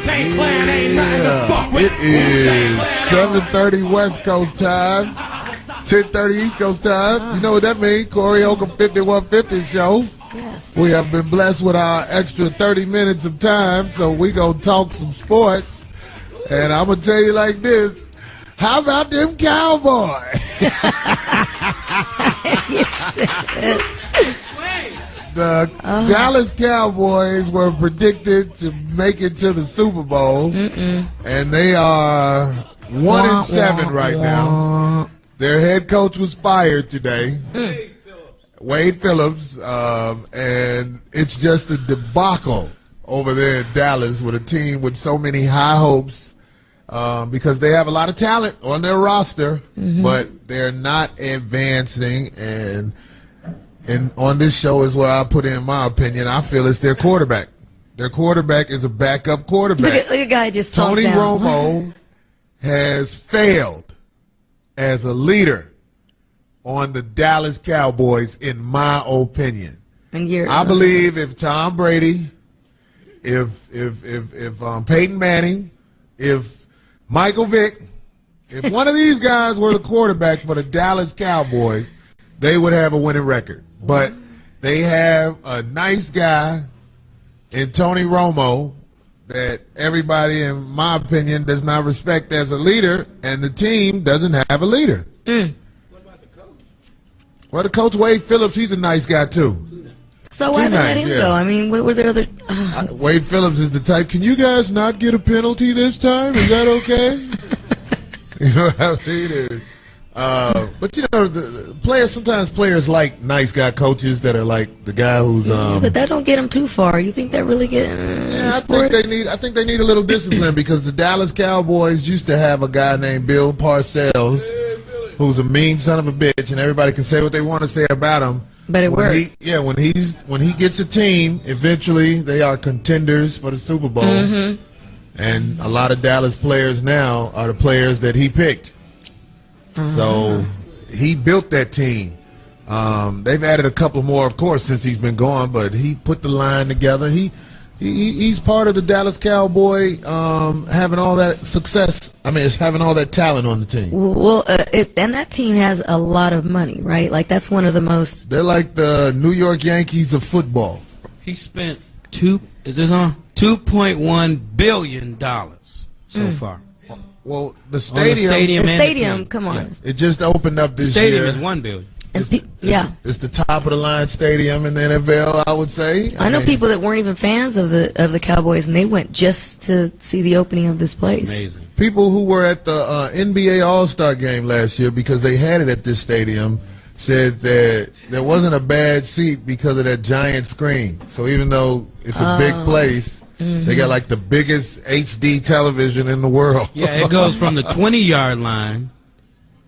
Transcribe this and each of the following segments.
It is 7:30 West Coast time, 10:30 East Coast time. You know what that means? Corey Holcomb 5150 show. Yes. We have been blessed with our extra 30 minutes of time, so we gonna talk some sports. And I'm gonna tell you like this: how about them Cowboys? The Dallas Cowboys were predicted to make it to the Super Bowl, and they are 1-7 right now. Their head coach was fired today, Wade Phillips, and it's just a debacle over there in Dallas with a team with so many high hopes because they have a lot of talent on their roster, but they're not advancing. And on this show is where I put in my opinion. I feel it's their quarterback. Their quarterback is a backup quarterback. Look at guy just Tony down. Romo has failed as a leader on the Dallas Cowboys, in my opinion. And I believe if Tom Brady, if Peyton Manning, if Michael Vick, if one of these guys were the quarterback for the Dallas Cowboys, they would have a winning record. But they have a nice guy in Tony Romo that everybody, in my opinion, does not respect as a leader, and the team doesn't have a leader. What about the coach? Well, the coach, Wade Phillips, he's a nice guy, too. So why did they let him go? I mean, what were there other... Wade Phillips is the type, can you guys not get a penalty this time? Is that okay? You know what I mean? But, you know, the players, sometimes players like nice guy coaches that are like the guy who's... but that don't get them too far. You think that really get... I think they need a little discipline because the Dallas Cowboys used to have a guy named Bill Parcells who's a mean son of a bitch, and everybody can say what they want to say about him. But it worked. When he gets a team, eventually they are contenders for the Super Bowl. And a lot of Dallas players now are the players that he picked. So he built that team. They've added a couple more, of course, since he's been gone, but he put the line together. He's part of the Dallas Cowboy having all that success. I mean, it's having all that talent on the team. Well, and that team has a lot of money, right? Like, that's one of the most... They're like the New York Yankees of football. He spent $2.1 billion so far. Well, the stadium, come on. It just opened up this year. The stadium year. is $1 billion. It's the top of the line stadium in the NFL, I would say. I know people that weren't even fans of the Cowboys, and they went just to see the opening of this place. Amazing. People who were at the NBA All-Star game last year, because they had it at this stadium, said that there wasn't a bad seat because of that giant screen. So even though it's a big place, they got like the biggest HD television in the world. Yeah, it goes from the 20-yard line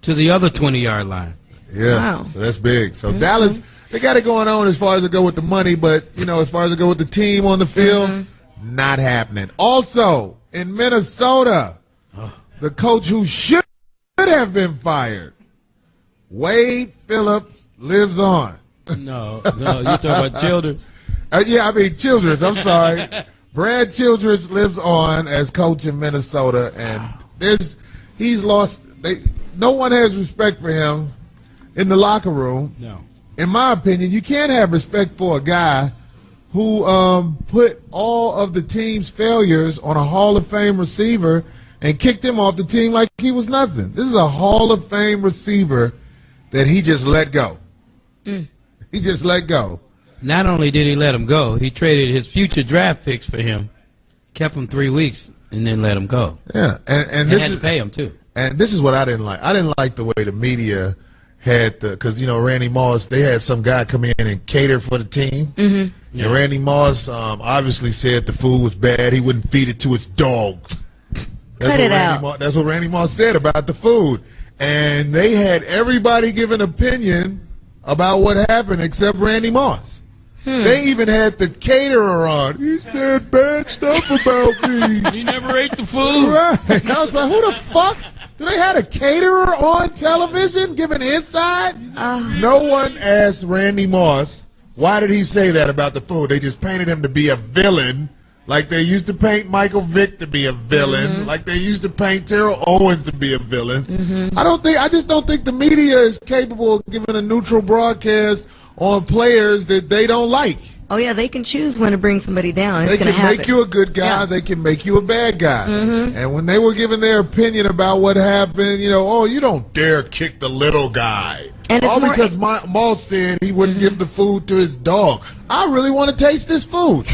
to the other 20-yard line. Yeah, wow. So that's big. So Dallas, they got it going on as far as it go with the money, but, you know, as far as it go with the team on the field, not happening. Also, in Minnesota, the coach who should have been fired, Wade Phillips, lives on. No, you talking about Childress? Childress, I'm sorry. Brad Childress lives on as coach in Minnesota, and he's lost. No one has respect for him in the locker room. No. In my opinion, you can't have respect for a guy who put all of the team's failures on a Hall of Fame receiver and kicked him off the team like he was nothing. This is a Hall of Fame receiver that he just let go. He just let go. Not only did he let him go, he traded his future draft picks for him, kept him 3 weeks, and then let him go. Yeah, and this had to pay him too. And this is what I didn't like. I didn't like the way the media had because, you know, Randy Moss, they had some guy come in and cater for the team. And Randy Moss obviously said the food was bad. He wouldn't feed it to his dogs. Cut it out. That's what Randy Moss said about the food. And they had everybody give an opinion about what happened except Randy Moss. They even had the caterer on. He said bad stuff about me. He never ate the food. Right. I was like, who the fuck? Do they have a caterer on television giving insight? No one asked Randy Moss, why did he say that about the food? They just painted him to be a villain Like they used to paint Michael Vick to be a villain. Like they used to paint Terrell Owens to be a villain. I just don't think the media is capable of giving a neutral broadcast on players that they don't like. Oh yeah, they can choose when to bring somebody down. It's They can happen. make you a good guy. Yeah. They can make you a bad guy. And when they were giving their opinion about what happened, oh, you don't dare kick the little guy. And it's all more- because Maul said he wouldn't give the food to his dog. I really want to taste this food.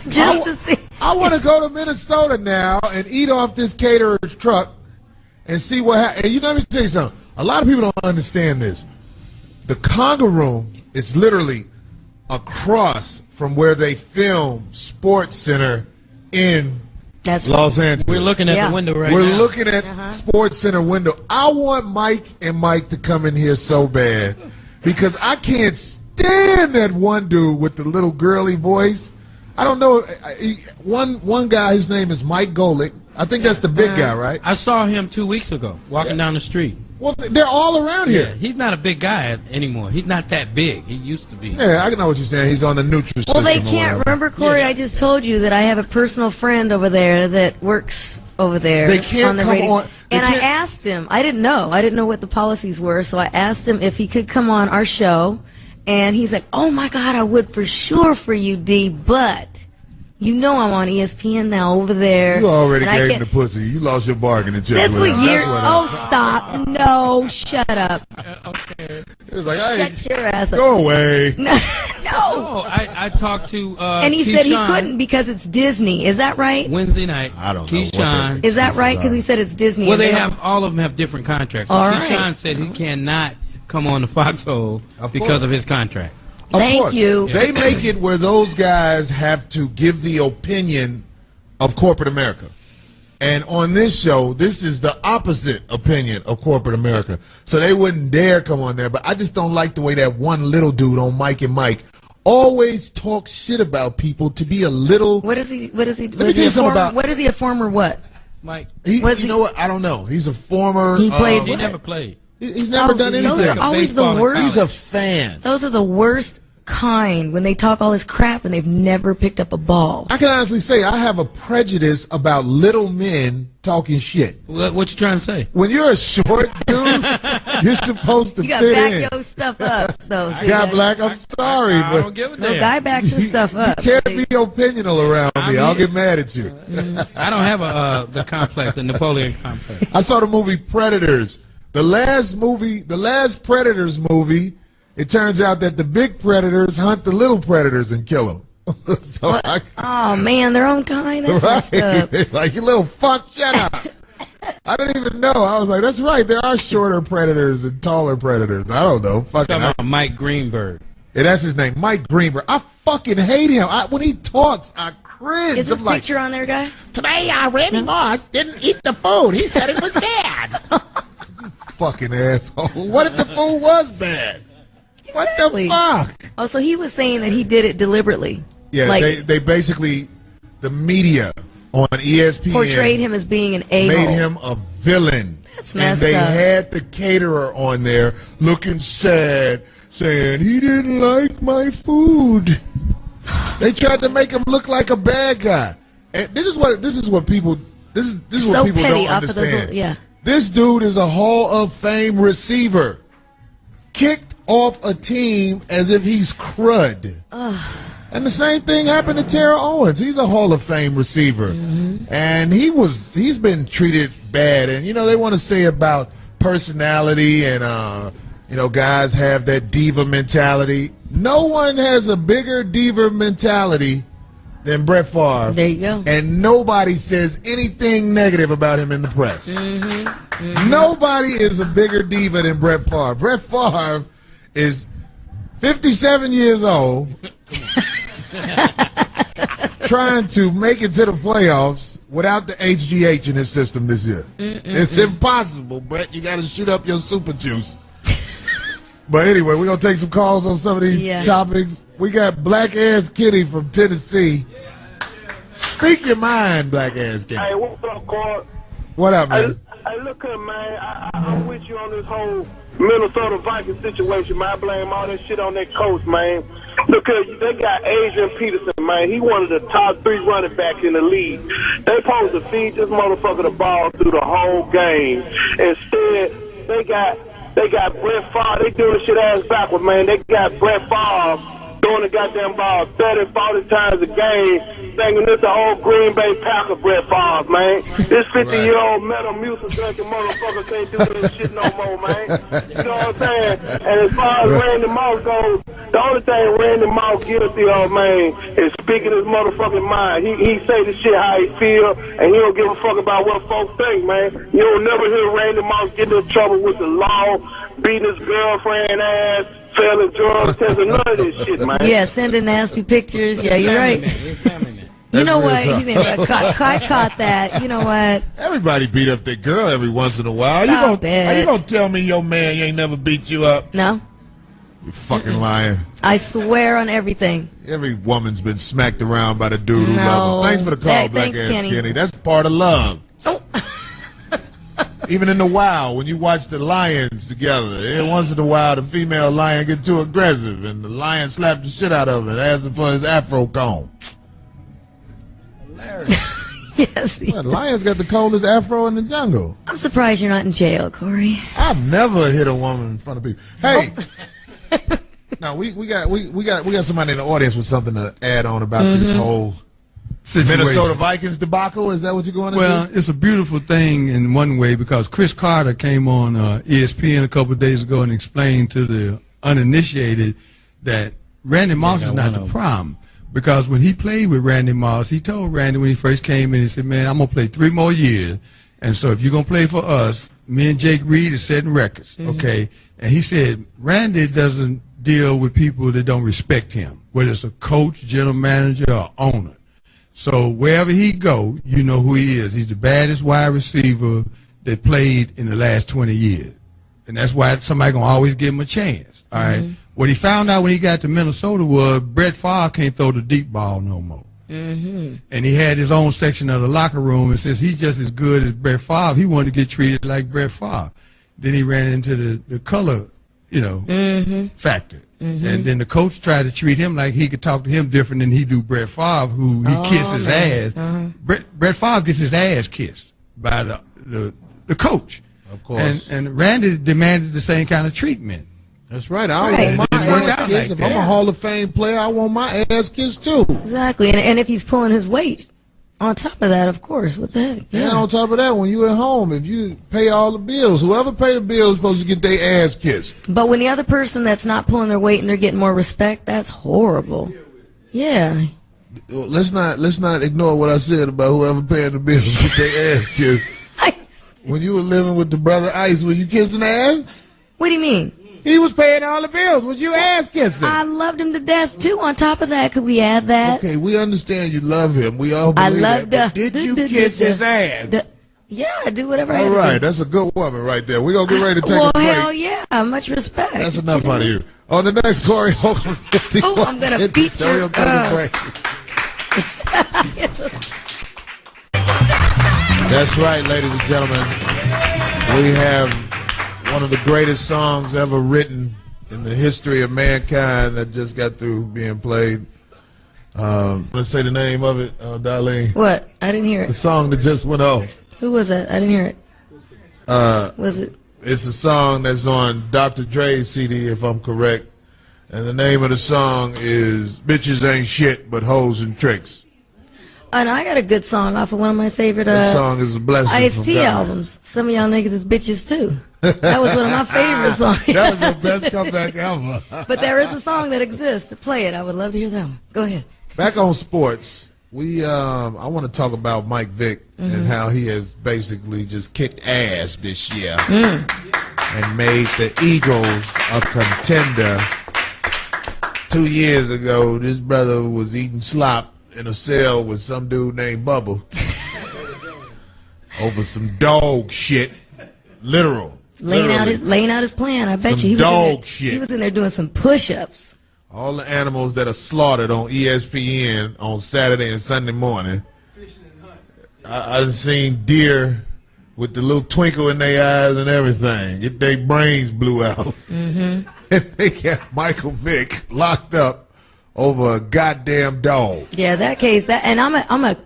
Just to see. I want to go to Minnesota now and eat off this caterer's truck and see what happens. And let me tell you something. A lot of people don't understand this. The Conga Room is literally across from where they film Sports Center in That's Los Angeles. We're looking at Yeah. the window right now. We're looking at Sports Center window. I want Mike and Mike to come in here so bad because I can't stand that one dude with the little girly voice. I don't know. One guy, his name is Mike Golick. I think that's the big guy, right? I saw him 2 weeks ago walking down the street. Well, they're all around Yeah, here. he's not a big guy anymore. He's not that big. He used to be. Yeah, I know what you're saying. He's on the neutral Well, system. they or can't. whatever. Remember, Corey, Yeah. I just told you that I have a personal friend over there that works over there. They can't on the come radio. on- they And I can't- asked him. I didn't know what the policies were, so I asked him if he could come on our show, and he's like, "Oh my God, I would for sure for you, D, but." I'm on ESPN now over there. You already and I gave him can't- the pussy. You lost your bargaining chip. That's with what him. you're. That's what Oh, stop! No, shut up! Okay. It was like, hey, Shut your ass up! go away. No. Oh, I talked to And he said he Keyshawn couldn't because it's Disney. Is that right? Wednesday night. I don't know what Keyshawn. that Is that right? Because he said it's Disney. Well, and they don't- have all of them have different contracts. All right. Keyshawn said he cannot come on the foxhole because of his contract. Of Thank course. you. They make it where those guys have to give the opinion of corporate America. And on this show, this is the opposite opinion of corporate America. So they wouldn't dare come on there. But I just don't like the way that one little dude on Mike and Mike always talks shit about people to be a little. What is he? Let me tell you something about. What is he a former? What? Mike, Was You he- know what? I don't know. He's a former. He played- he What? never played. He's never Oh, done those anything. are always the Baseball in worst. college. He's a fan. Those are the worst kind when they talk all this crap and they've never picked up a ball. I can honestly say I have a prejudice about little men talking shit. What you trying to say? When you're a short dude, you're supposed to You gotta fit back in. your stuff up, though. See God that? Black, I'm sorry, I but don't give a No, damn. guy backs his stuff up. you can't See? be opinional around me. I'll get mad at you. I don't have the complex, the Napoleon complex. I saw the movie Predators. The last Predators movie, it turns out that the big predators hunt the little predators and kill them. So Oh man, their own kind. That's messed up. right. Like, you little fuck, shut up. I didn't even know. I was like, that's right. There are shorter predators and taller predators. I don't know. Fucking, Talking about Mike Greenberg. yeah, that's his name, Mike Greenberg. I fucking hate him. When he talks, I cringe. Is this I'm like, picture on there, guy? today, Randy Moss didn't eat the food. He said it was bad. Fucking asshole. What if the food was bad? Exactly. What the fuck? Oh, so he was saying that he did it deliberately. Yeah, like, they basically, the media on ESPN portrayed him as being an a-hole. made him a villain. That's and messed they up. had the caterer on there looking sad, saying he didn't like my food. They tried to make him look like a bad guy. And this is what people So people petty don't off of those understand. little- yeah. This dude is a Hall of Fame receiver. Kicked off a team as if he's crud. And the same thing happened to Terrell Owens. He's a Hall of Fame receiver. And he's been treated bad. And, they want to say about personality and, guys have that diva mentality. No one has a bigger diva mentality than Brett Favre. There you go. And nobody says anything negative about him in the press. Nobody is a bigger diva than Brett Favre. Brett Favre is 57 years old, trying to make it to the playoffs without the HGH in his system this year. It's impossible, Brett. You got to shoot up your super juice. But anyway, we're going to take some calls on some of these topics. We got Black Ass Kitty from Tennessee. Speak your mind, Black Ass Kitty. Hey, what's up, Carl? What up, man? Hey, look here, man. I'm with you on this whole Minnesota Vikings situation, man. I blame all that shit on that coach, man. Because they got Adrian Peterson, man. He one of the top 3 running backs in the league. They supposed to feed this motherfucker the ball through the whole game. Instead, they got Brett Favre. They doing shit ass backward, man. They got Brett Favre throwing the goddamn ball 30, 40 times a game, thinking this the whole Green Bay Packer Brett Favre, man. This 50-year-old metal music drinking motherfucker can't do this shit no more, man. You know what I'm saying? And as far as Randy Moss goes, the only thing Randy Moss guilty of, man, is speaking his motherfucking mind. He say the shit how he feel, and he don't give a fuck about what folks think, man. You don't never hear Randy Moss get in trouble with the law, beating his girlfriend ass, failing drug tests, and none of this shit, man. Yeah, sending nasty pictures. Yeah, you're right. You know what? I caught that. You know what? Everybody beat up their girl every once in a while. Stop Are you gonna tell me your man ain't never beat you up? No. You fucking lying. I swear on everything. Every woman's been smacked around by the dude who loves them. Thanks for the call, Black Ass Kenny. That's part of love. Oh. Even in the wild, when you watch the lions together, once in a while the female lion get too aggressive and the lion slapped the shit out of it, asking for his afro comb. Yes. Well, lions got the coldest afro in the jungle. I'm surprised you're not in jail, Corey. I've never hit a woman in front of people. Hey, now we got somebody in the audience with something to add on about this whole situation. Minnesota Vikings debacle. Is that what you're going to do? Well, it's a beautiful thing in one way because Chris Carter came on ESPN a couple of days ago and explained to the uninitiated that Randy Moss is not the problem. Because when he played with Randy Moss, he told Randy when he first came in, he said, man, I'm going to play 3 more years. And so if you're going to play for us, me and Jake Reed are setting records, okay? And he said, Randy doesn't deal with people that don't respect him, whether it's a coach, general manager, or owner. So wherever he go, you know who he is. He's the baddest wide receiver that played in the last 20 years. And that's why somebody going to always give him a chance, all right? What he found out when he got to Minnesota was Brett Favre can't throw the deep ball no more. And he had his own section of the locker room, and since he's just as good as Brett Favre, he wanted to get treated like Brett Favre. Then he ran into the color, factor. And then the coach tried to treat him like he could talk to him different than he do Brett Favre, who he kisses his ass. Brett Favre gets his ass kissed by the coach. Of course. And Randy demanded the same kind of treatment. That's right. I want my ass kissed. If I'm a Hall of Fame player, I want my ass kissed too. Exactly. And if he's pulling his weight, on top of that, of course, what the heck? Yeah. And on top of that, when you at home, if you pay all the bills, whoever pay the bills is supposed to get their ass kissed. But when the other person that's not pulling their weight and they're getting more respect, that's horrible. Yeah. Let's not ignore what I said about whoever paying the bills get their ass kissed. When you were living with the brother Ice, were you kissing ass? What do you mean? He was paying all the bills. Was you ass kissing? I loved him to death, too. On top of that, could we add that? Okay, we understand you love him. We all believe that. Did you kiss his ass? Yeah, I do whatever I All do. right, that's a good woman right there. We're going to get ready to take a break. Well, hell yeah. Much respect. That's enough out of you. On the next Corey Holcomb 51. Oh, I'm going to beat your ass. That's right, ladies and gentlemen. We have one of the greatest songs ever written in the history of mankind that just got through being played. Let's say the name of it, Darlene. What? I didn't hear The it. song that just went off. Who was that? I didn't hear it. Was it? It's a song that's on Dr. Dre's CD, if I'm correct. And the name of the song is Bitches Ain't Shit But Hoes and Tricks. And I got a good song off of one of my favorite That song is a blessing Ice-T from God. albums. Some of y'all niggas is bitches, too. That was one of my favorite songs. That was the best comeback ever. But there is a song that exists. Play it. I would love to hear that one. Go ahead. Back on sports, I want to talk about Mike Vick and how he has basically just kicked ass this year and made the Eagles a contender. 2 years ago, this brother was eating slop in a cell with some dude named Bubba over some dog shit, literal. Laying out his plan. I bet Some you dog shit. He was in there doing some push-ups. All the animals that are slaughtered on ESPN on Saturday and Sunday morning. I done seen deer with the little twinkle in their eyes and everything. Their brains blew out. And they got Michael Vick locked up over a goddamn dog. Yeah, that case. And I'm a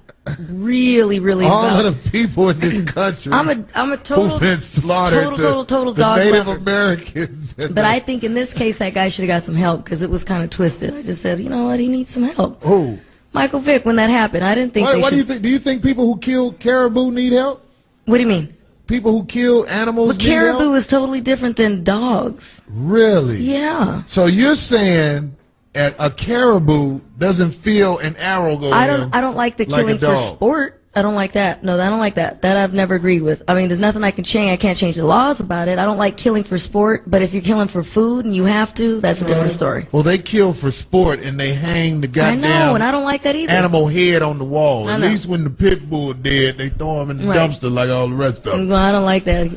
really all about, of the people in this country. I'm a total who've been slaughtered. Total the dog Native lover. Americans. But I think in this case, that guy should have got some help because it was kind of twisted. I just said, you know what, he needs some help. Who? Michael Vick. When that happened, I didn't think. What do you think? Do you think people who kill caribou need help? What do you mean? People who kill animals. But caribou is totally different than dogs. Really? Yeah. So you're saying a caribou doesn't feel an arrow go? I don't like the killing for sport. I don't like that. No, I don't like that. That I've never agreed with. I mean, there's nothing I can change. I can't change the laws about it. I don't like killing for sport. But if you're killing for food and you have to, that's a different story. Well, they kill for sport and they hang the goddamn. I know, and I don't like that either. Animal head on the wall. At know. least when the pit bull dead, they throw him in the dumpster like all the rest of them. Well, I don't like that.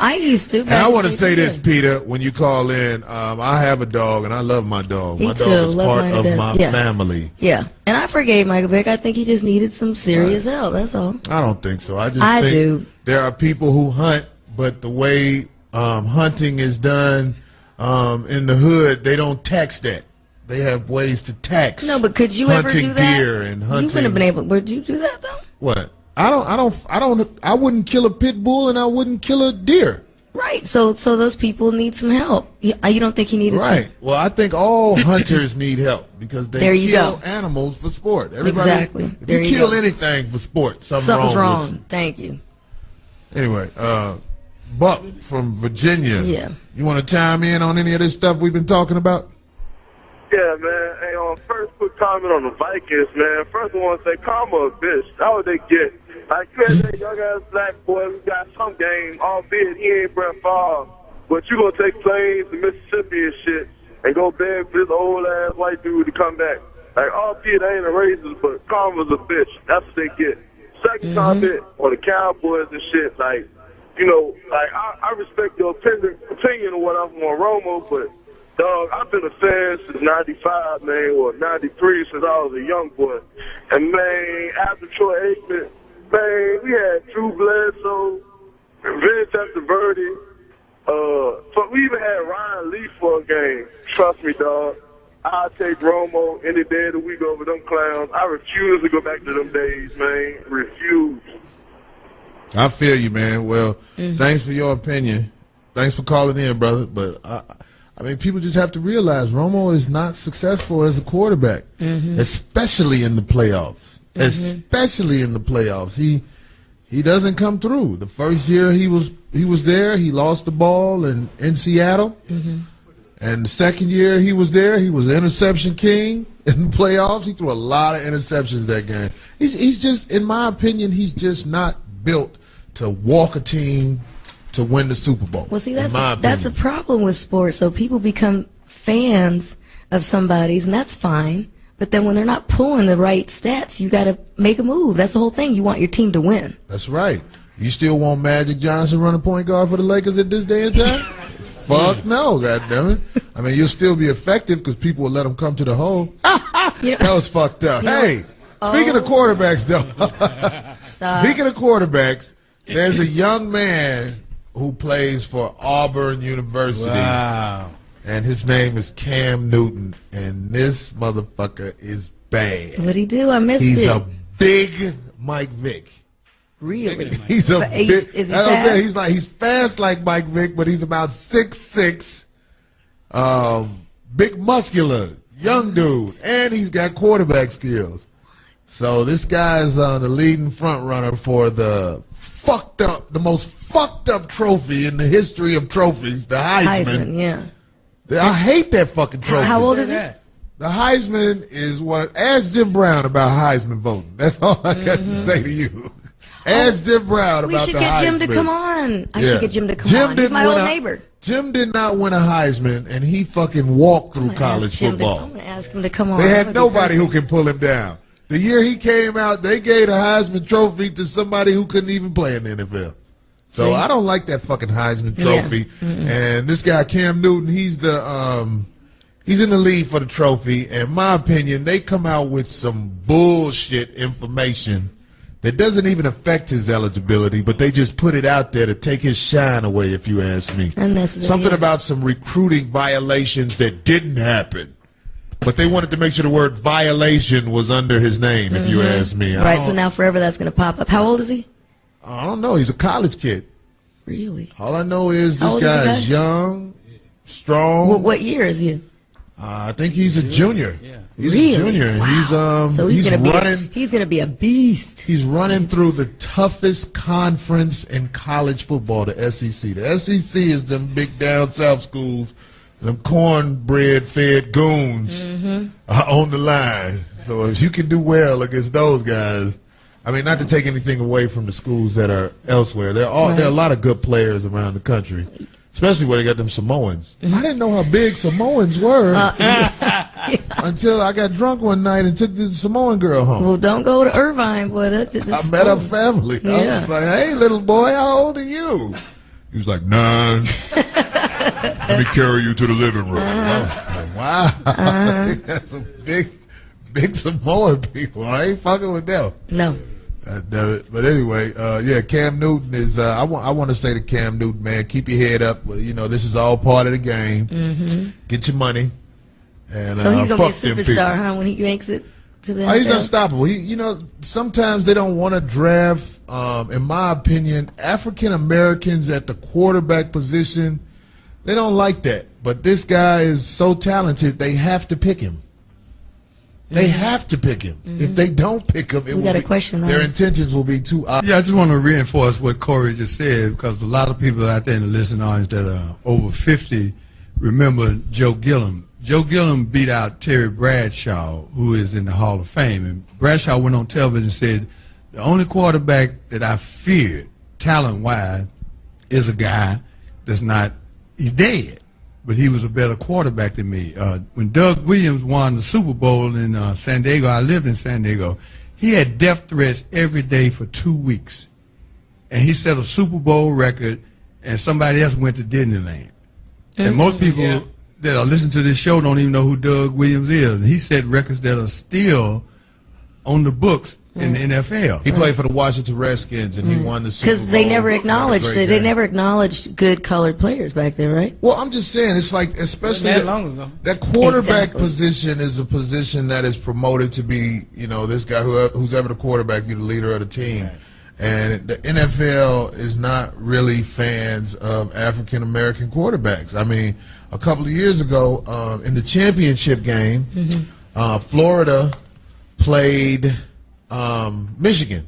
I used to. And I want to say this, Peter, when you call in, I have a dog, and I love my dog. My dog is part of my family. Yeah. And I forgave Michael Vick. I think he just needed some serious help. That's all. I don't think so. I think there are people who hunt, but the way hunting is done in the hood, they don't tax that. They have ways to tax. No, but could you ever do that? Hunting deer and hunting. You couldn't have been able. Would you do that though? What? I wouldn't kill a pit bull and I wouldn't kill a deer. Right. So those people need some help. You don't think he needed right. some? Well, I think all hunters need help because they kill animals for sport. Exactly. If you kill anything for sport, something's wrong. Thank you. Anyway, Buck from Virginia. Yeah. You want to chime in on any of this stuff we've been talking about? Yeah, man. Hey, first quick comment on the Vikings, man. First I want to say, karma a bitch. How would they get? Like, you had that young ass black boy who got some game, albeit he ain't Brett Favre, but you gonna take planes to Mississippi and shit and go beg for this old ass white dude to come back. Like, albeit they ain't a racist, but karma's a bitch. That's what they get. Second comment on the Cowboys and shit, like, you know, like I respect your opinion of what I'm on Romo, but dog, I've been a fan since '95, man, or '93 since I was a young boy. And man, after Troy Aikman, man, we had Drew Bledsoe, Vince Testaverde, so we even had Ryan Leaf for a game. Trust me, dog. I'll take Romo any day of the week over them clowns. I refuse to go back to them days, man. Refuse. I feel you, man. Well, thanks for your opinion. Thanks for calling in, brother. But I mean, people just have to realize Romo is not successful as a quarterback, especially in the playoffs. Especially in the playoffs, he doesn't come through. The first year he was there, he lost the ball in Seattle, and the second year he was there, he was interception king in the playoffs. He threw a lot of interceptions that game. He's just, in my opinion, he's just not built to walk a team to win the Super Bowl. Well, see, that's a problem with sports. So people become fans of somebody's, and that's fine. But then when they're not pulling the right stats, you got to make a move. That's the whole thing. You want your team to win. That's right. You still want Magic Johnson running point guard for the Lakers at this day and time? Fuck no, goddammit. I mean, you'll still be effective because people will let them come to the hole. That was fucked up. Hey, speaking of quarterbacks, though. Speaking of quarterbacks, there's a young man who plays for Auburn University. Wow. And his name is Cam Newton, and this motherfucker is bad. What'd he do? I missed it. He's a big Mike Vick. Really? He's a big. Is he fast? He's fast like Mike Vick, but he's about 6'6", big muscular, young dude, and he's got quarterback skills. So this guy's the leading front runner for the most fucked up trophy in the history of trophies, the Heisman. Yeah. I hate that fucking trophy. How old is he? The Heisman is what. Ask Jim Brown about Heisman voting. That's all I got to say to you. Ask Jim Brown about the Heisman. We should get Jim to come on. I should get Jim to come on. He's my old neighbor. Jim did not win a Heisman, and he fucking walked through college football. I'm going to ask him to come on. They had nobody who can pull him down. The year he came out, they gave a Heisman trophy to somebody who couldn't even play in the NFL. So I don't like that fucking Heisman trophy. And this guy Cam Newton, he's in the lead for the trophy. And in my opinion, they come out with some bullshit information that doesn't even affect his eligibility, but they just put it out there to take his shine away, if you ask me. Something about some recruiting violations that didn't happen. But they wanted to make sure the word violation was under his name, if you ask me. Right, so now forever that's going to pop up. How old is he? I don't know. He's a college kid. Really? All I know is this guy is young, strong. What year is he? I think he's a junior. Yeah. He's really? a junior. And Wow. he's running. He's going to be a beast. He's running through the toughest conference in college football, the SEC. The SEC is them big down south schools, them cornbread-fed goons on the line. So if you can do well against those guys, I mean, not to take anything away from the schools that are elsewhere. There are a lot of good players around the country, especially where they got them Samoans. I didn't know how big Samoans were until I got drunk one night and took the Samoan girl home. Well, don't go to Irvine, boy. I met her family. I was like, hey, little boy, how old are you? He was like, 9. Let me carry you to the living room. I was like, wow. That's some big Samoan people. I ain't fucking with them. No. But anyway, Cam Newton is. I want to say to Cam Newton, man, keep your head up. You know, this is all part of the game. Get your money. And so he's gonna be a fuck them superstar, people. huh? When he makes it to the NFL? He's unstoppable. Sometimes they don't want to draft. In my opinion, African Americans at the quarterback position, they don't like that. But this guy is so talented, they have to pick him. They have to pick him. If they don't pick him, their intentions will be too obvious. Yeah, I just want to reinforce what Corey just said, because a lot of people out there in the listening audience that are over 50 remember Joe Gilliam. Joe Gilliam beat out Terry Bradshaw, who is in the Hall of Fame. And Bradshaw went on television and said, the only quarterback that I feared, talent-wise, is a guy that's not, he's dead. But he was a better quarterback than me. When Doug Williams won the Super Bowl in San Diego, I lived in San Diego, he had death threats every day for 2 weeks. And he set a Super Bowl record, and somebody else went to Disneyland. And most people that are listening to this show don't even know who Doug Williams is. And he set records that are still on the books in the NFL. He played for the Washington Redskins, and he won the Super Bowl. Because they never acknowledged it. They never acknowledged good colored players back there, right? Well, I'm just saying, it's like, especially that long ago. That quarterback position is a position that is promoted to be, this guy who's ever the quarterback, you're the leader of the team. Right. And the NFL is not really fans of African American quarterbacks. I mean, a couple of years ago, in the championship game, Florida played Michigan.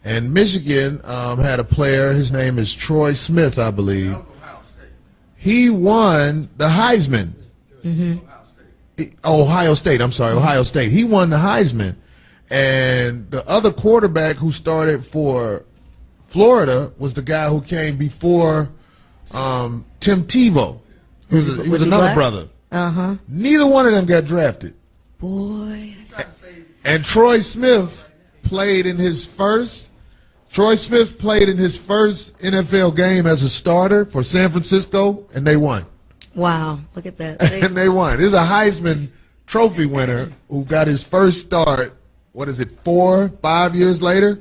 And Michigan had a player, his name is Troy Smith, I believe. He won the Heisman. Ohio State, I'm sorry, Ohio State. He won the Heisman. And the other quarterback who started for Florida was the guy who came before Tim Tebow. He was another brother. Neither one of them got drafted. Boy. And Troy Smith played in his first NFL game as a starter for San Francisco, and they won. Wow, look at that. And they won. There's a Heisman Trophy winner who got his first start, 4-5 years later?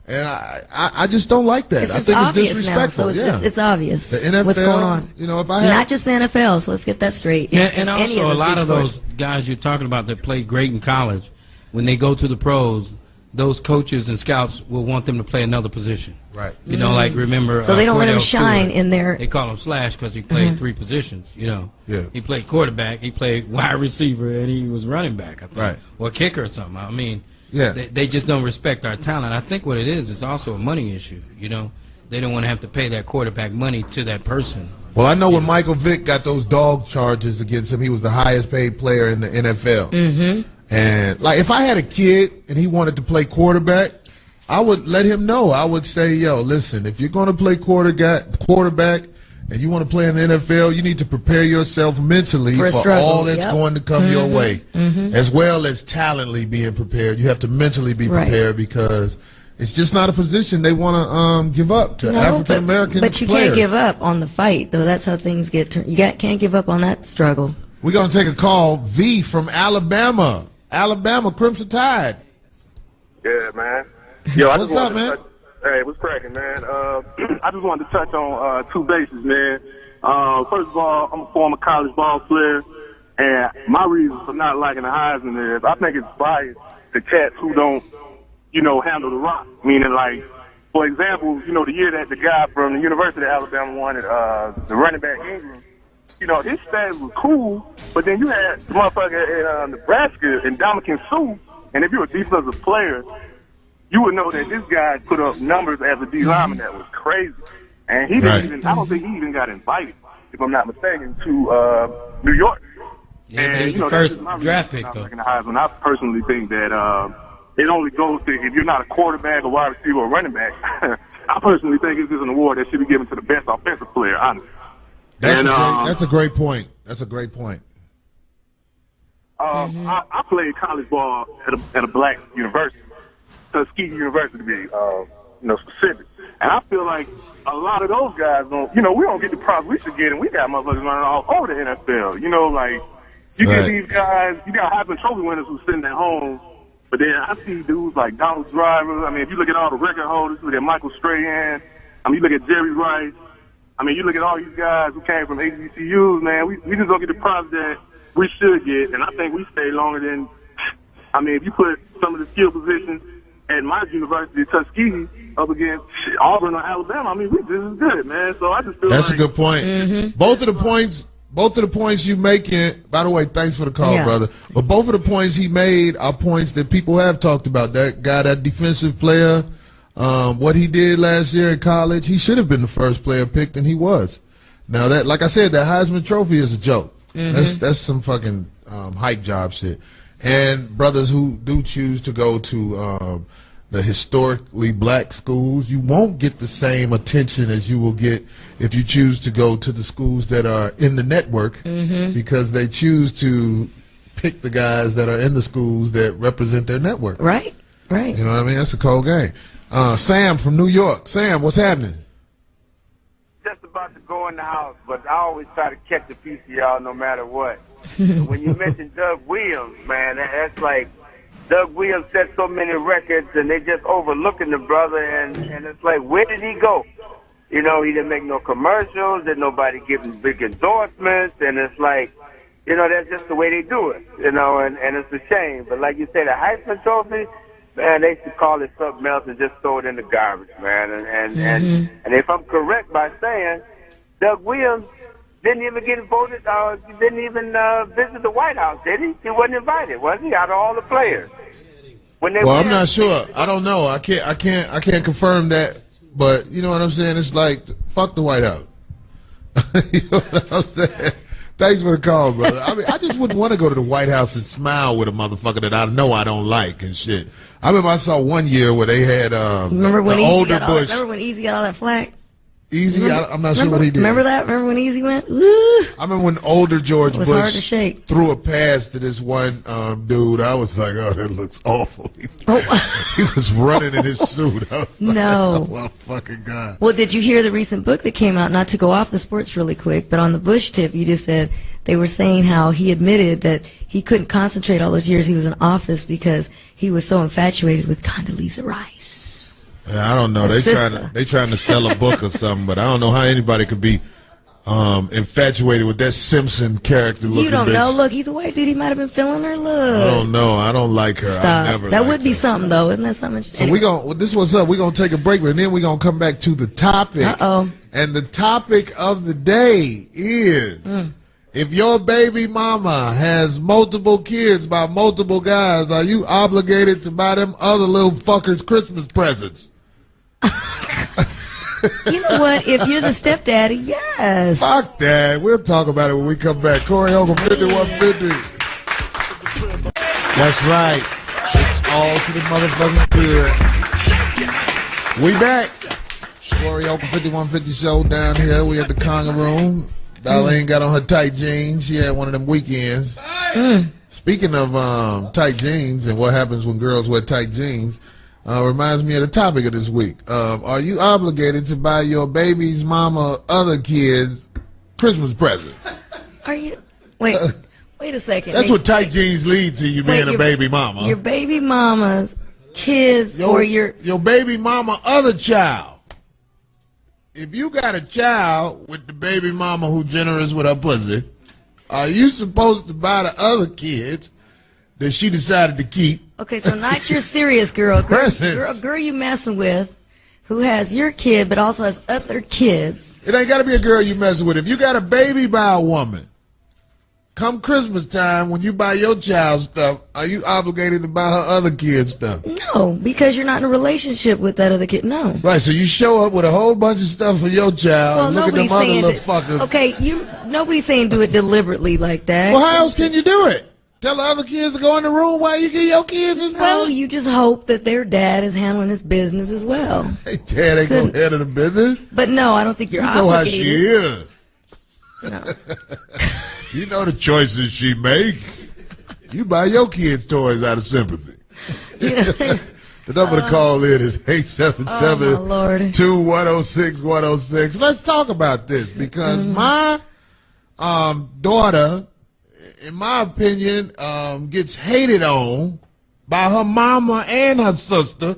And I just don't like that. It's I think it's Now, disrespectful. so it's obvious the NFL, what's going on. If I had, not just the NFL, so let's get that straight. And also, a lot of those guys you're talking about that played great in college, when they go to the pros, those coaches and scouts will want them to play another position. Right. Like remember. So they don't let him Cordell shine Stewart. in there. They call him Slash because he played 3 positions. Yeah. He played quarterback, he played wide receiver, and he was running back, I think, right, or kicker or something. I mean. Yeah. They just don't respect our talent. I think what it is also a money issue. They don't want to have to pay that quarterback money to that person. Well, I know when Michael Vick got those dog charges against him, he was the highest paid player in the NFL. And if I had a kid and he wanted to play quarterback, I would let him know. I would say, yo, listen, if you're going to play quarterback and you want to play in the NFL, you need to prepare yourself mentally for all that's going to come your way, as well as talently being prepared. You have to mentally be prepared because it's just not a position they want to give up to African American players. But you can't give up on the fight, though. That's how things get turned. You can't give up on that struggle. We're going to take a call. V from Alabama. Alabama Crimson Tide. Yeah, man. Yo, What's up, man? Hey, what's cracking, man? I just wanted to touch on 2 bases, man. First of all, I'm a former college ball player, And my reason for not liking the Heisman is I think it's biased to cats who don't, handle the rock. Meaning, like, for example, the year that the guy from the University of Alabama won it, the running back Ingram, his stats was cool, but then you had the motherfucker in Nebraska and Dominican Sue, and if you're a defensive player, you would know that this guy put up numbers as a D lineman that was crazy. And he didn't even, I don't think he even got invited, if I'm not mistaken, to New York. Yeah, and, but he's the first draft pick, though. I personally think that it only goes to if you're not a quarterback, a wide receiver, or running back. I personally think it's just an award that should be given to the best offensive player, honestly. That's a great point. That's a great point. I played college ball at a black university, Tuskegee University to be specific. And I feel like a lot of those guys don't, we don't get the props we should get, and we got motherfuckers running all over the NFL. You get these guys, you got Heisman Trophy winners who's sitting at home, but then I see dudes like Donald Driver. I mean, if you look at all the record holders, you look at Michael Strahan, you look at Jerry Rice. You look at all these guys who came from HBCUs, man, we just don't get the props that we should get, and I think we stay longer than, if you put some of the skill positions at my university, Tuskegee, up against Auburn or Alabama, we just as good, man. So I just feel that's a good point. Mm-hmm. Both of the points you making, by the way, thanks for the call, brother. But both of the points he made are points that people have talked about. That guy, that defensive player, what he did last year in college, he should have been the first player picked, and he was. Now that, like I said, that Heisman Trophy is a joke. Mm-hmm. That's some fucking hype job shit. And brothers who do choose to go to the historically black schools, you won't get the same attention as you will get if you choose to go to the schools that are in the network, because they choose to pick the guys that are in the schools that represent their network. Right. You know what I mean? That's a cold game. Sam from New York. Sam, what's happening? Just about to go in the house, but I always try to catch a piece of y'all no matter what. When you mentioned Doug Williams, man, that's like Doug Williams set so many records, and they just overlooking the brother, and it's like, where did he go? He didn't make no commercials, didn't nobody give him big endorsements, and it's like, that's just the way they do it, and it's a shame. But like you said, the Heisman Trophy, man, they should call it something else and just throw it in the garbage, man. And if I'm correct by saying Doug Williams didn't even get voted, didn't even visit the White House, did he? He wasn't invited, was he? Out of all the players. I'm not sure. I don't know. I can't confirm that. But you know what I'm saying? It's like, fuck the White House. You know what I'm saying? Thanks for the call, brother. I just wouldn't want to go to the White House and smile with a motherfucker that I know I don't like and shit. I remember I saw one year where they had remember when older Bush. Remember when Easy got all that flack? Easy, I'm not sure what he did. Remember that? Remember when Easy went? Woo! I remember when older George Bush hard to shake. Threw a pass to this one dude. I was like, oh, that looks awful. He was running in his suit. I was like, oh my fucking God. Well, did you hear the recent book that came out? Not to go off the sports really quick, but on the Bush tip, you just said they were saying how he admitted that he couldn't concentrate all those years he was in office because he was so infatuated with Condoleezza Rice. Yeah, I don't know. They trying to sell a book or something, but I don't know how anybody could be infatuated with that Simpson character looking. You don't know. Look, he's a white dude. He might have been feeling her look. I don't know. I don't like her. Stop. I never. That would be something, though. Isn't that something? So anyway. This is what's up. We're gonna take a break, but then we're gonna come back to the topic. And the topic of the day is: if your baby mama has multiple kids by multiple guys, are you obligated to buy them other little fuckers Christmas presents? You know what? If you're the stepdaddy, yes. Fuck that. We'll talk about it when we come back. Corey Holcomb, 5150. That's right. It's all to the motherfucking good. We back. Corey Holcomb, 5150 show down here. We at the Conga Room. Darlene got on her tight jeans. She had one of them weekends. Speaking of tight jeans and what happens when girls wear tight jeans, reminds me of the topic of this week. Are you obligated to buy your baby's mama other kids Christmas presents? Are you? Wait a second. That's what tight jeans lead to, you being a baby mama. Your baby mama's kids or your baby mama other child. If you got a child with the baby mama who generous with her pussy, Are you supposed to buy the other kids that she decided to keep? Okay, so not your serious girl. Girl you messing with who has your kid but also has other kids. It ain't got to be a girl you messing with. If you got a baby by a woman, come Christmas time when you buy your child stuff, are you obligated to buy her other kid stuff? No, because you're not in a relationship with that other kid. No. Right, so you show up with a whole bunch of stuff for your child Well, and look at them other little fuckers. Okay, nobody's saying do it deliberately like that. Well, how else can you do it? Tell the other kids to go in the room while you get your kids as well? No, you just hope that their dad is handling his business as well. Hey, dad ain't gonna handle the business. But no, I don't think you're obligated. You know how she is. No. You know the choices she make. You buy your kids toys out of sympathy. The number to call in is 877-210-6106. Let's talk about this because my daughter, in my opinion, gets hated on by her mama and her sister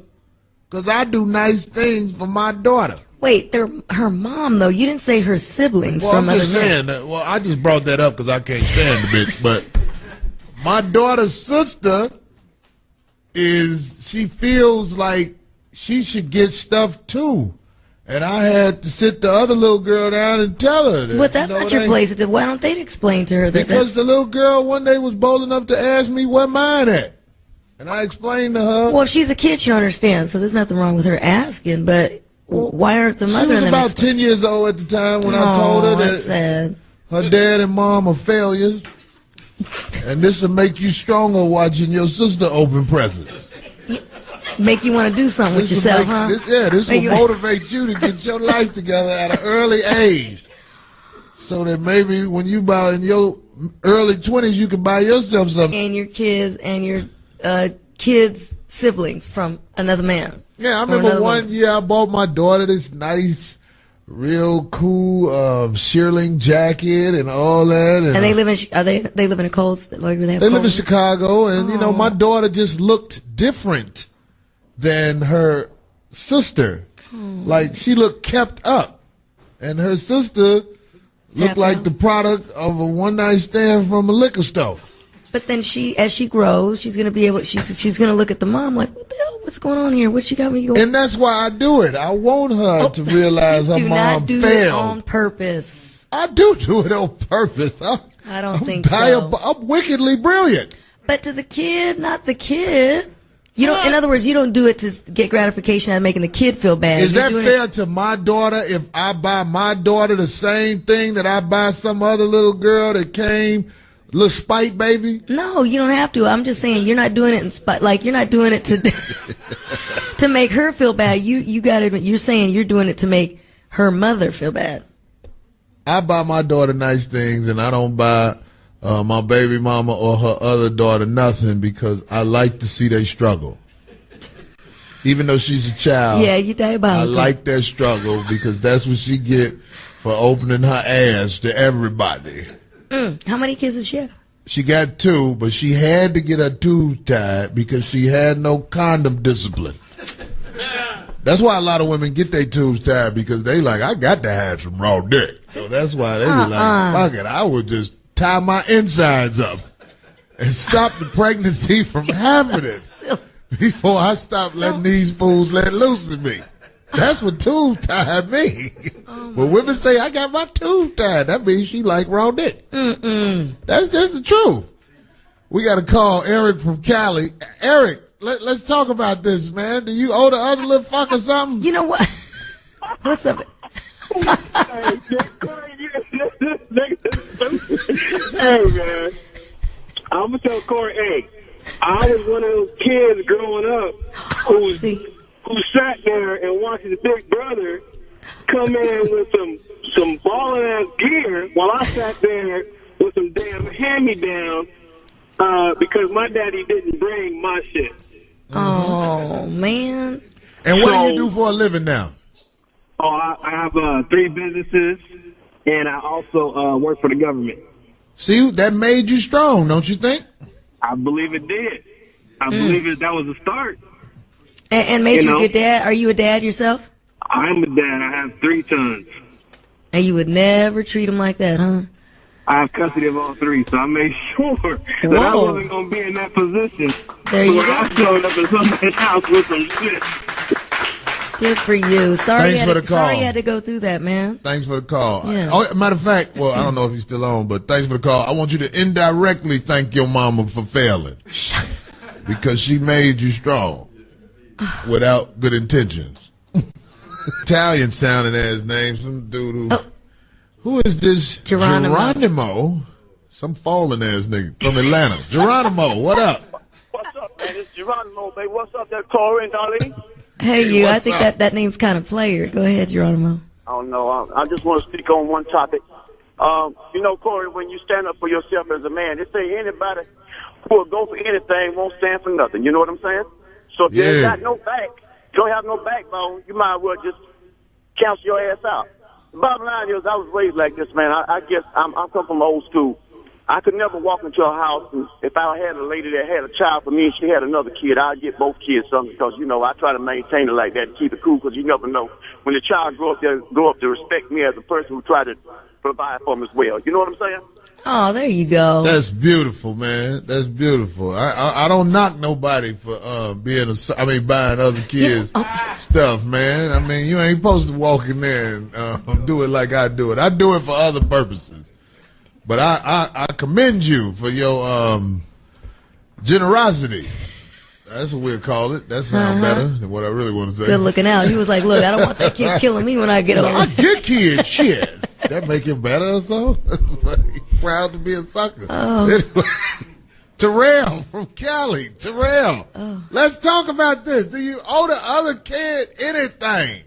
because I do nice things for my daughter. Wait, they're her mom, though. You didn't say her siblings from other men. Saying that, well, I just brought that up because I can't stand the bitch. But my daughter's sister she feels like she should get stuff too. And I had to sit the other little girl down and tell her that. But that's not your place. Why don't they explain to her that? Because the little girl one day was bold enough to ask me where mine at. And I explained to her. Well, if she's a kid, she don't understand. So there's nothing wrong with her asking. But why aren't the mother and them? She was about 10 years old at the time when I told her that her dad and mom are failures. And this will make you stronger watching your sister open presents. Make you want to do something with yourself, huh? This will motivate you to get your life together at an early age. So that maybe when you buy in your early 20s, you can buy yourself something. And your kids and your kids' siblings from another man. Yeah, I remember one year I bought my daughter this nice, real cool shearling jacket and all that. And they live in they live in a cold state? Like they live in Chicago, and you know my daughter just looked different than her sister. Like she looked kept up, and her sister looked like the product of a one-night stand from a liquor store. But then as she grows, she's gonna be able. She's gonna look at the mom like, what the hell? What's going on here? What she got me going? And that's why I do it. I want her to realize her mom failed. Do not do it on purpose. I do it on purpose. I don't think so. I'm wickedly brilliant. But to the kid, not the kid. You don't. In other words, you don't do it to get gratification out of making the kid feel bad. Is that fair to my daughter if I buy my daughter the same thing that I buy some other little girl that came, little spite baby? No, you don't have to. I'm just saying you're not doing it in spite. Like you're not doing it to to make her feel bad. You got to. You're saying you're doing it to make her mother feel bad. I buy my daughter nice things, and I don't buy my baby mama or her other daughter nothing because I like to see they struggle. Even though she's a child, yeah, you diabolical. I like that struggle because that's what she get for opening her ass to everybody. How many kids does she have? She got 2, but she had to get her tubes tied because she had no condom discipline. That's why a lot of women get their tubes tied because they like, I got to have some raw dick. So that's why they be like, fuck it, I would just tie my insides up and stop the pregnancy from happening before I stop letting these fools let loose in me. That's what tube tied me. When women say I got my tube tied, that means she like raw dick. That's just the truth. We got to call Eric from Cali. Eric, let's talk about this, man. Do you owe the other little fucker something? You know what? What's up? Hey, man. I'm going to tell Corey, hey, I was one of those kids growing up who sat there and watched his big brother come in with some ballin' ass gear while I sat there with some damn hand-me-down because my daddy didn't bring my shit. Oh, man. And what do you do for a living now? Oh, I have 3 businesses, and I also work for the government. See, that made you strong, don't you think? I believe it did. I believe that was a start. And made you a good dad? Are you a dad yourself? I'm a dad. I have 3 sons. And you would never treat them like that, huh? I have custody of all three, so I made sure that I wasn't going to be in that position. There you go. I showed up at somebody's house with some shit. Good for you. Sorry Thanks for the call. Sorry you had to go through that, man. Thanks for the call. Yeah. Matter of fact, well, I don't know if he's still on, but thanks for the call. I want you to indirectly thank your mama for failing. Because she made you strong without good intentions. Italian sounding ass name. Some dude who... Who is this? Geronimo. Some fallen ass nigga from Atlanta. Geronimo, what up? What's up, man? It's Geronimo, baby. What's up, that Corey and Darlene? Hey, you. I think that name's kind of player. Go ahead, Geronimo. I don't know. I just want to speak on one topic. You know, Corey, when you stand up for yourself as a man, they say anybody who will go for anything won't stand for nothing. You know what I'm saying? So if you ain't got no back, you don't have no backbone, you might as well just cancel your ass out. The bottom line is I was raised like this, man. I guess I'm come from old school. I could never walk into a house, and if I had a lady that had a child for me and she had another kid, I'd get both kids something because, you know, I try to maintain it like that and keep it cool because you never know. When the child grow up to respect me as a person who tried to provide for them as well. You know what I'm saying? Oh, there you go. That's beautiful, man. That's beautiful. I don't knock nobody for buying other kids stuff, man. I mean, you ain't supposed to walk in there and do it like I do it. I do it for other purposes. But I commend you for your generosity. That's what we'll call it. That sounds better than what I really want to say. Good looking out. He was like, look, I don't want that kid killing me when I get older. I get kids, shit. That make him better or so? Proud to be a sucker. Anyway, Terrell from Cali. Terrell, let's talk about this. Do you owe the other kid anything?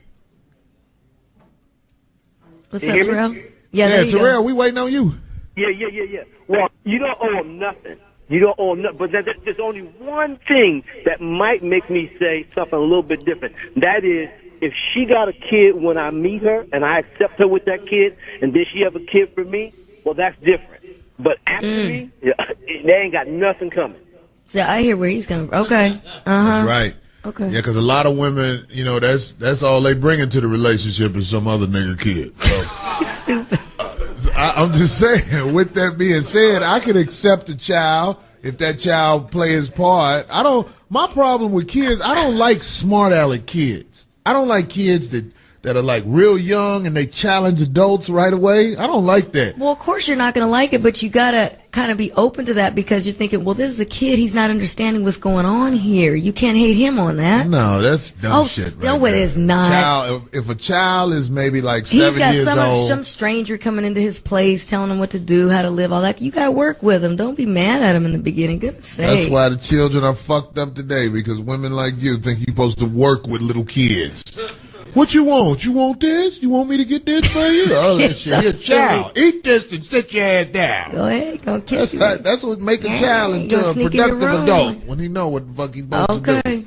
What's up, Terrell? Yeah, Terrell, we waiting on you. Yeah. Well, you don't owe him nothing. You don't owe him nothing. But there's only one thing that might make me say something a little bit different. That is, if she got a kid when I meet her and I accept her with that kid, and then she have a kid for me, well, that's different. But after me, they ain't got nothing coming. So I hear where he's coming from. Okay. That's right. Okay. Yeah, because a lot of women, you know, that's all they bring into the relationship is some other nigga kid. So, He's stupid. I'm just saying, with that being said, I can accept a child if that child play his part. My problem with kids, I don't like smart aleck kids. I don't like kids that are like real young and they challenge adults right away. I don't like that. Well, of course you're not going to like it, but you got to kind of be open to that because you're thinking, well, this is a kid. He's not understanding what's going on here. You can't hate him on that. No, that's dumb shit. No, it is not. If a child is maybe like 7 years old. Some stranger coming into his place, telling him what to do, how to live, all that. You got to work with him. Don't be mad at him in the beginning. Goodness sake. That's why the children are fucked up today because women like you think you're supposed to work with little kids. What you want? You want this? You want me to get this for you? Oh, that shit. You're a child. Eat this and sit your ass down. Go ahead. Go kiss you. That's what make a child into a productive adult when he know what the fuck he's supposed to do.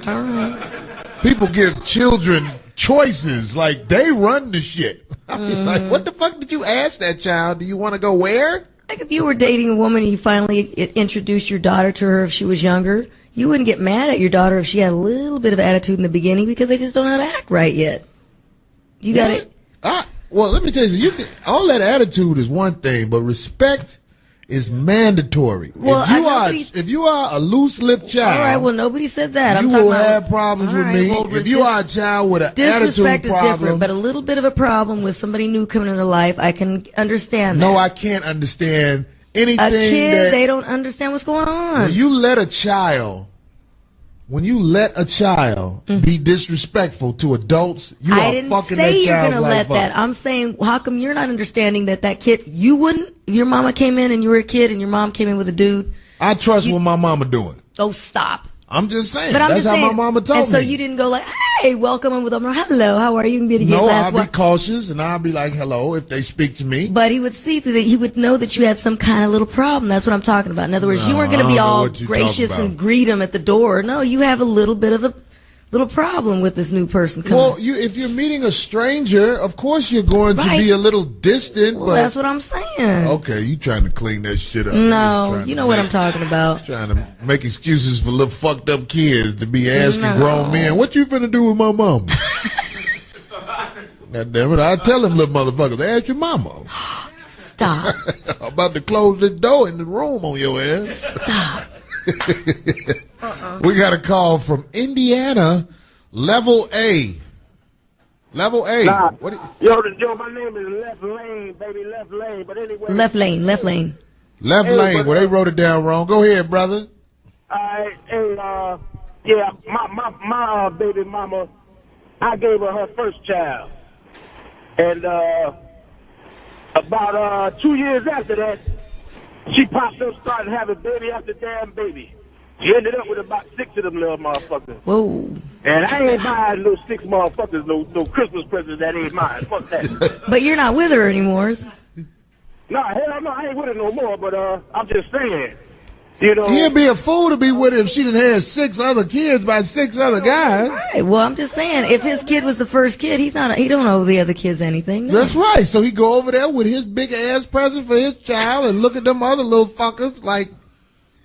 All right. People give children choices like they run the shit. I mean, like, what the fuck did you ask that child? Do you want to go where? Like if you were dating a woman and you finally introduced your daughter to her if she was younger, you wouldn't get mad at your daughter if she had a little bit of attitude in the beginning because they just don't know how to act right yet. You got it. Well, let me tell you, all that attitude is one thing, but respect is mandatory. Well, if you are a loose-lipped child, all right. Well, nobody said that. You will have problems with me. Well, if you are a child with an disrespect attitude is problem, different, but a little bit of a problem with somebody new coming into life, I can understand that. No, I can't understand anything. A kid, they don't understand what's going on. When you let a child be disrespectful to adults, you are fucking that child's life up. I didn't say you're gonna let that. I'm saying, how come you're not understanding that kid? You wouldn't if your mama came in and you were a kid and your mom came in with a dude. I trust what my mama doing. Oh, stop. I'm just saying. That's how my mama told me. And so you didn't go like, hey, welcome him with them. Hello, how are you? No, I'll be cautious and I'll be like, hello, if they speak to me. But he would see through that. He would know that you had some kind of little problem. That's what I'm talking about. In other words, you weren't going to be all gracious and greet him at the door. No, you have a little bit of a little problem with this new person coming. Well, if you're meeting a stranger, of course you're going to be a little distant. Well, that's what I'm saying. Okay, you trying to clean that shit up. No, you know what I'm talking about. Trying to make excuses for little fucked up kids to be asking grown men, what you finna do with my mama? God damn it, I tell them little motherfuckers, ask your mama. Stop. I'm about to close the door in the room on your ass. Stop. We got a call from Indiana, Level A. Level A. Nah. What do Yo, my name is Left Lane, baby, Left Lane. But anyway. Left lane, left lane. Left Hey, lane. but, Well, they wrote it down wrong. Go ahead, brother. Yeah, my baby mama, I gave her first child. And about 2 years after that, she popped up, started having baby after damn baby. She ended up with about 6 of them little motherfuckers. Whoa. And I ain't buying no 6 motherfuckers, no Christmas presents that ain't mine. Fuck that. But you're not with her anymore. Nah, hell no, I ain't with her no more, but I'm just saying. You know, He'd be a fool to be with her if she didn't have 6 other kids by 6 other guys. Right. Well, I'm just saying, if his kid was the first kid, he don't owe the other kids anything. No. That's right. So he go over there with his big ass present for his child and look at them other little fuckers like,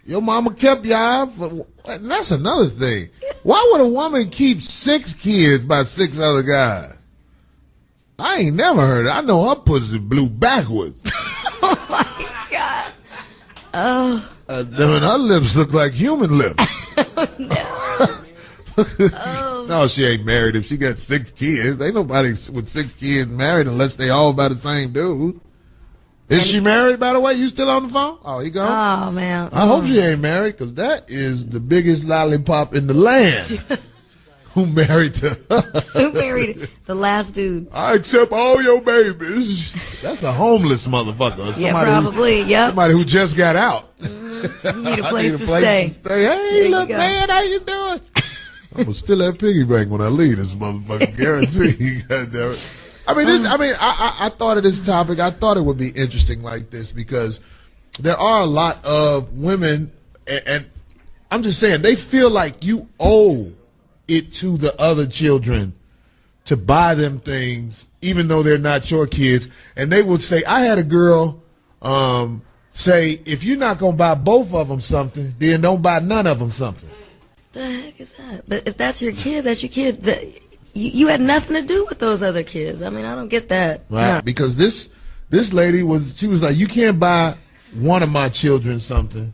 your mama kept y'all. And that's another thing. Why would a woman keep 6 kids by 6 other guys? I ain't never heard it. I know her pussy blew backwards. Oh my God. Oh. Her lips look like human lips. No, she ain't married. If she got 6 kids, ain't nobody with 6 kids married unless they all by the same dude. Is she married, by the way? You still on the phone? Oh, he gone? Oh, man. I hope she ain't married, because that is the biggest lollipop in the land. Who married to Who married the last dude? I accept all your babies. That's a homeless motherfucker. Yeah, probably. Yep. Somebody who just got out. You need a place to stay. Hey, look, man, how you doing? I'm gonna steal that piggy bank when I leave this motherfucker. Guarantee. Goddamn it. I thought of this topic. I thought it would be interesting like this because there are a lot of women, and I'm just saying they feel like you owe it to the other children to buy them things, even though they're not your kids. And they would say, I had a girl say, if you're not going to buy both of them something, then don't buy none of them something. The heck is that? But if that's your kid, that's your kid. You had nothing to do with those other kids. I mean, I don't get that. Right, No. because this lady was like, you can't buy one of my children something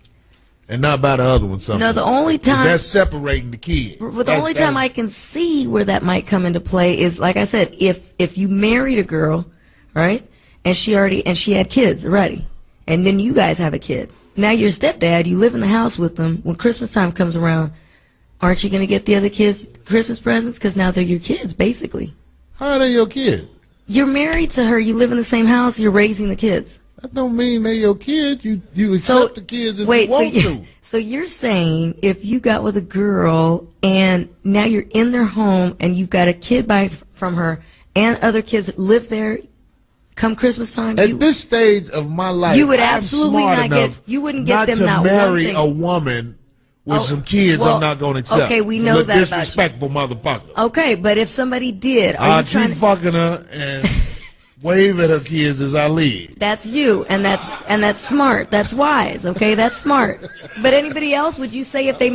and not buy the other one something. No, the only time that's separating the kids. But the only time I can see where that might come into play is, like I said, if you married a girl, right, and she had kids already, and then you guys have a kid. Now your stepdad, you live in the house with them. When Christmas time comes around, aren't you going to get the other kids Christmas presents? Because now they're your kids, basically. How are they your kids? You're married to her. You live in the same house. You're raising the kids. That don't mean they're your kids. You accept the kids if you want to. So you're saying if you got with a girl and now you're in their home and you've got a kid from her and other kids live there, come Christmas time, at this stage of my life, you would I'm absolutely smart not enough you wouldn't get them to not marry one a woman with some kids. well, I'm not going to accept. Okay, we know that about you. Disrespectful motherfucker. Okay, but if somebody did, I'll keep fucking her and wave at her kids as I leave. That's you, and that's smart. That's wise. Okay, that's smart. But anybody else, would you say if they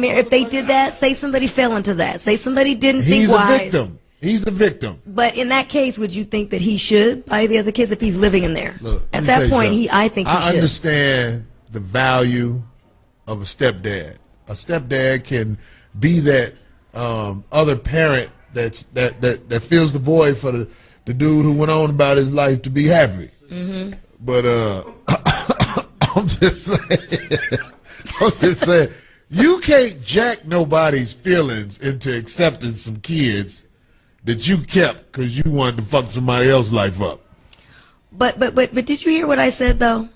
did that, say somebody fell into that, say somebody didn't think wise? He's a victim. He's the victim. But in that case, would you think that he should buy the other kids if he's living in there? Look, at that point, I think he should. I understand the value of a stepdad. A stepdad can be that other parent that fills the void for the dude who went on about his life to be happy. Mm-hmm. But I'm just saying, you can't jack nobody's feelings into accepting some kids that you kept because you wanted to fuck somebody else's life up. But did you hear what I said though?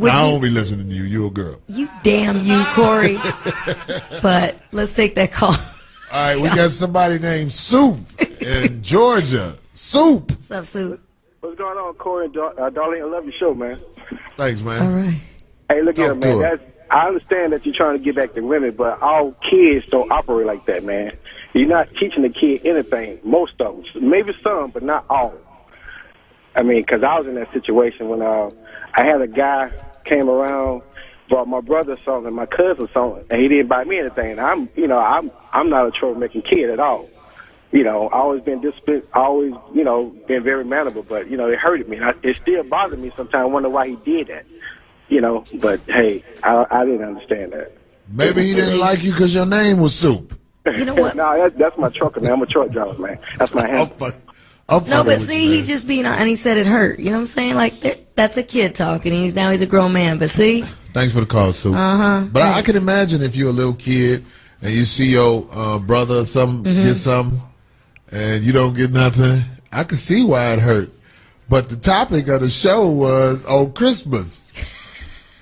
I don't be listening to you. You're a girl. You damn you, Corey. But let's take that call. All right, we got somebody named Soup in Georgia. Soup. What's up, Soup? What's going on, Corey and Darlene? I love your show, man. Thanks, man. All right. Hey, look here, man. I understand that you're trying to get back to women, but all kids don't operate like that, man. You're not teaching the kid anything. Most of them. Maybe some, but not all. I mean, because I was in that situation when I had a guy came around, brought my brother something and my cousin something, and he didn't buy me anything. And I'm not a troublemaking kid at all. I always been disciplined, always, been very mannerable, but, it hurted me. It still bothered me sometimes. I wonder why he did that, but hey, I didn't understand that. Maybe he didn't like you because your name was Soup. You know what? No, that's my trucker, man. I'm a truck driver, man. That's my handle. No, but see, he's just being, and he said it hurt. You know what I'm saying? Like, that's a kid talking. He's a grown man, but see? Thanks for the call, Soup. But I can imagine if you're a little kid and you see your brother or something get something and you don't get nothing, I can see why it hurt. But the topic of the show was on Christmas.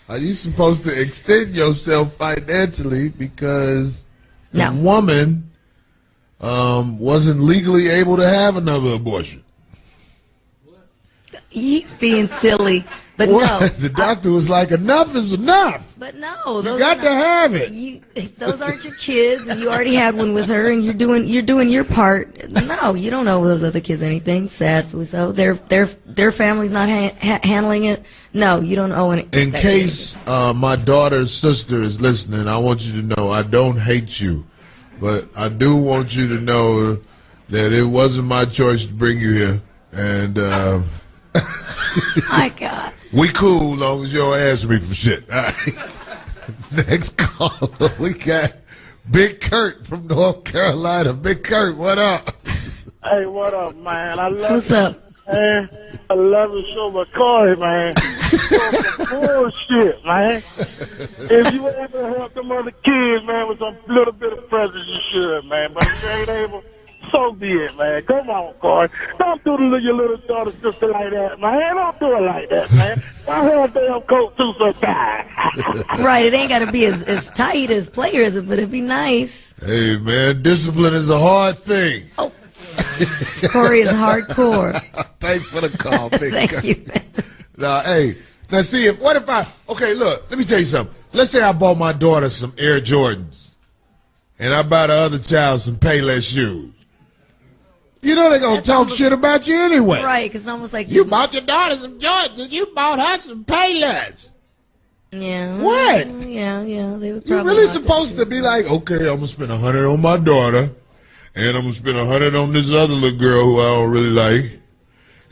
Are you supposed to extend yourself financially because the woman wasn't legally able to have another abortion? He's being silly, but no. The doctor was like, enough is enough. But no, you got to have it. Those aren't your kids, and you already had one with her, and you're doing your part. No, you don't owe those other kids anything. Sadly, so their family's not handling it. No, you don't owe anything. In case my daughter's sister is listening, I want you to know I don't hate you, but I do want you to know that it wasn't my choice to bring you here, and. My God. We cool long as you don't ask me for shit. All right. Next call, we got Big Kurt from North Carolina. Big Kurt, what up? Hey, what up, man? What's up? Man, I love the show, but Corey, man. Bullshit, man. If you ain't able to help them other kids, man, with some little bit of presence, you should, man. But if you ain't able, so be it, man. Come on, Corey. Don't do your little daughter sister like that, man. Don't do it like that, man. I have a damn coat too sometimes. Right, it ain't got to be as tight as players, but it'd be nice. Hey, man, discipline is a hard thing. Oh, Corey is hardcore. Thanks for the call, Big Kurt. Thank you, man. Now see, okay, look, let me tell you something. Let's say I bought my daughter some Air Jordans, and I buy the other child some Payless shoes. You know they're going to talk shit about you anyway. Right, because it's almost like you bought your daughter some Jordans and you bought her some Payless. Yeah. What? Yeah. They would You're really supposed to be like, okay, I'm going to spend $100 on my daughter, and I'm going to spend $100 on this other little girl who I don't really like,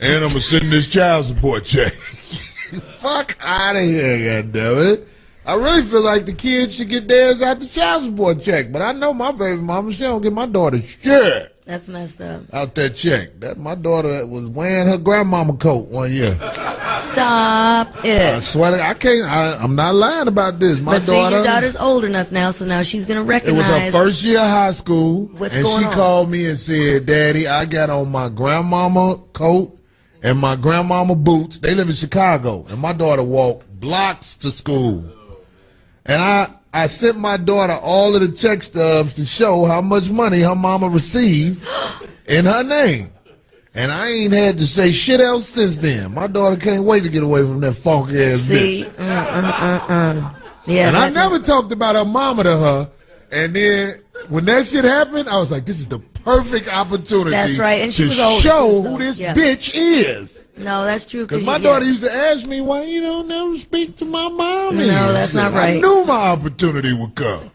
and I'm going to send this child support check. Fuck out of here, goddammit. I really feel like the kids should get theirs out the child support check, but I know my baby mama, she don't get my daughter shit. That's messed up. Out that check. That my daughter was wearing her grandmama coat one year. Stop it. I swear I'm not lying about this. My daughter. Your daughter's old enough now, so now she's going to recognize. It was her first year of high school. And she called me and said, Daddy, I got on my grandmama coat and my grandmama boots. They live in Chicago. And my daughter walked blocks to school. And I sent my daughter all of the check stubs to show how much money her mama received in her name. And I ain't had to say shit else since then. My daughter can't wait to get away from that funky ass bitch. Yeah, and I never talked about her mama to her. And then when that shit happened, I was like, this is the perfect opportunity. That's right. And she to was old, show who this bitch is. No, that's true. Because my daughter used to ask me, why you don't never speak to my mommy? No, that's not right. I knew my opportunity would come.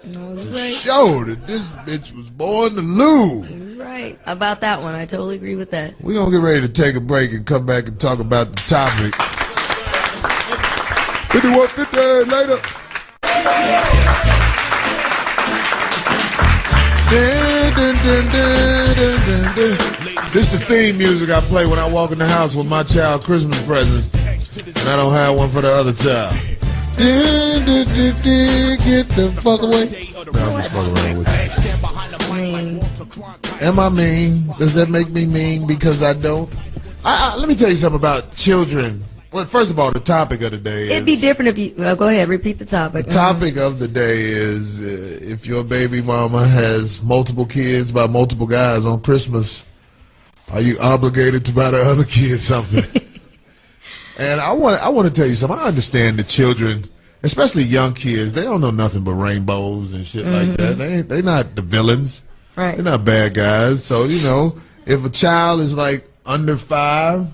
No, that's right. Show that this bitch was born to lose. Right. About that one, I totally agree with that. We're going to get ready to take a break and come back and talk about the topic. Later. This is the theme music I play when I walk in the house with my child Christmas presents, and I don't have one for the other child. Get the fuck away. No, I'm just fucking around with you. Am I mean? Does that make me mean because I don't? Let me tell you something about children. Well, first of all, the topic of the day is... It'd be different if you... go ahead, repeat the topic. The topic of the day is if your baby mama has multiple kids by multiple guys on Christmas, are you obligated to buy the other kid something? And I want to tell you something. I understand the children, especially young kids, they don't know nothing but rainbows and shit like that. They're not the villains. Right. They're not bad guys. So, you know, if a child is like under 5...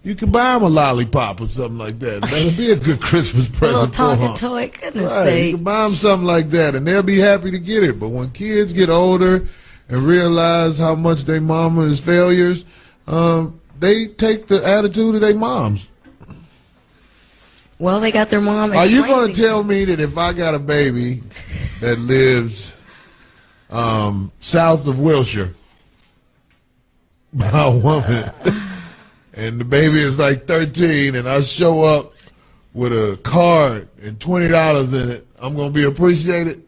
you can buy them a lollipop or something like that. That'll be a good Christmas present. A little talking toy, goodness sake. You can buy them something like that, and they'll be happy to get it. But when kids get older and realize how much their mama is failures, they take the attitude of their moms. Well, they got their mom. Are you going to tell me that if I got a baby that lives south of Wilshire by a woman, and the baby is like 13, and I show up with a card and $20 in it, I'm going to be appreciated?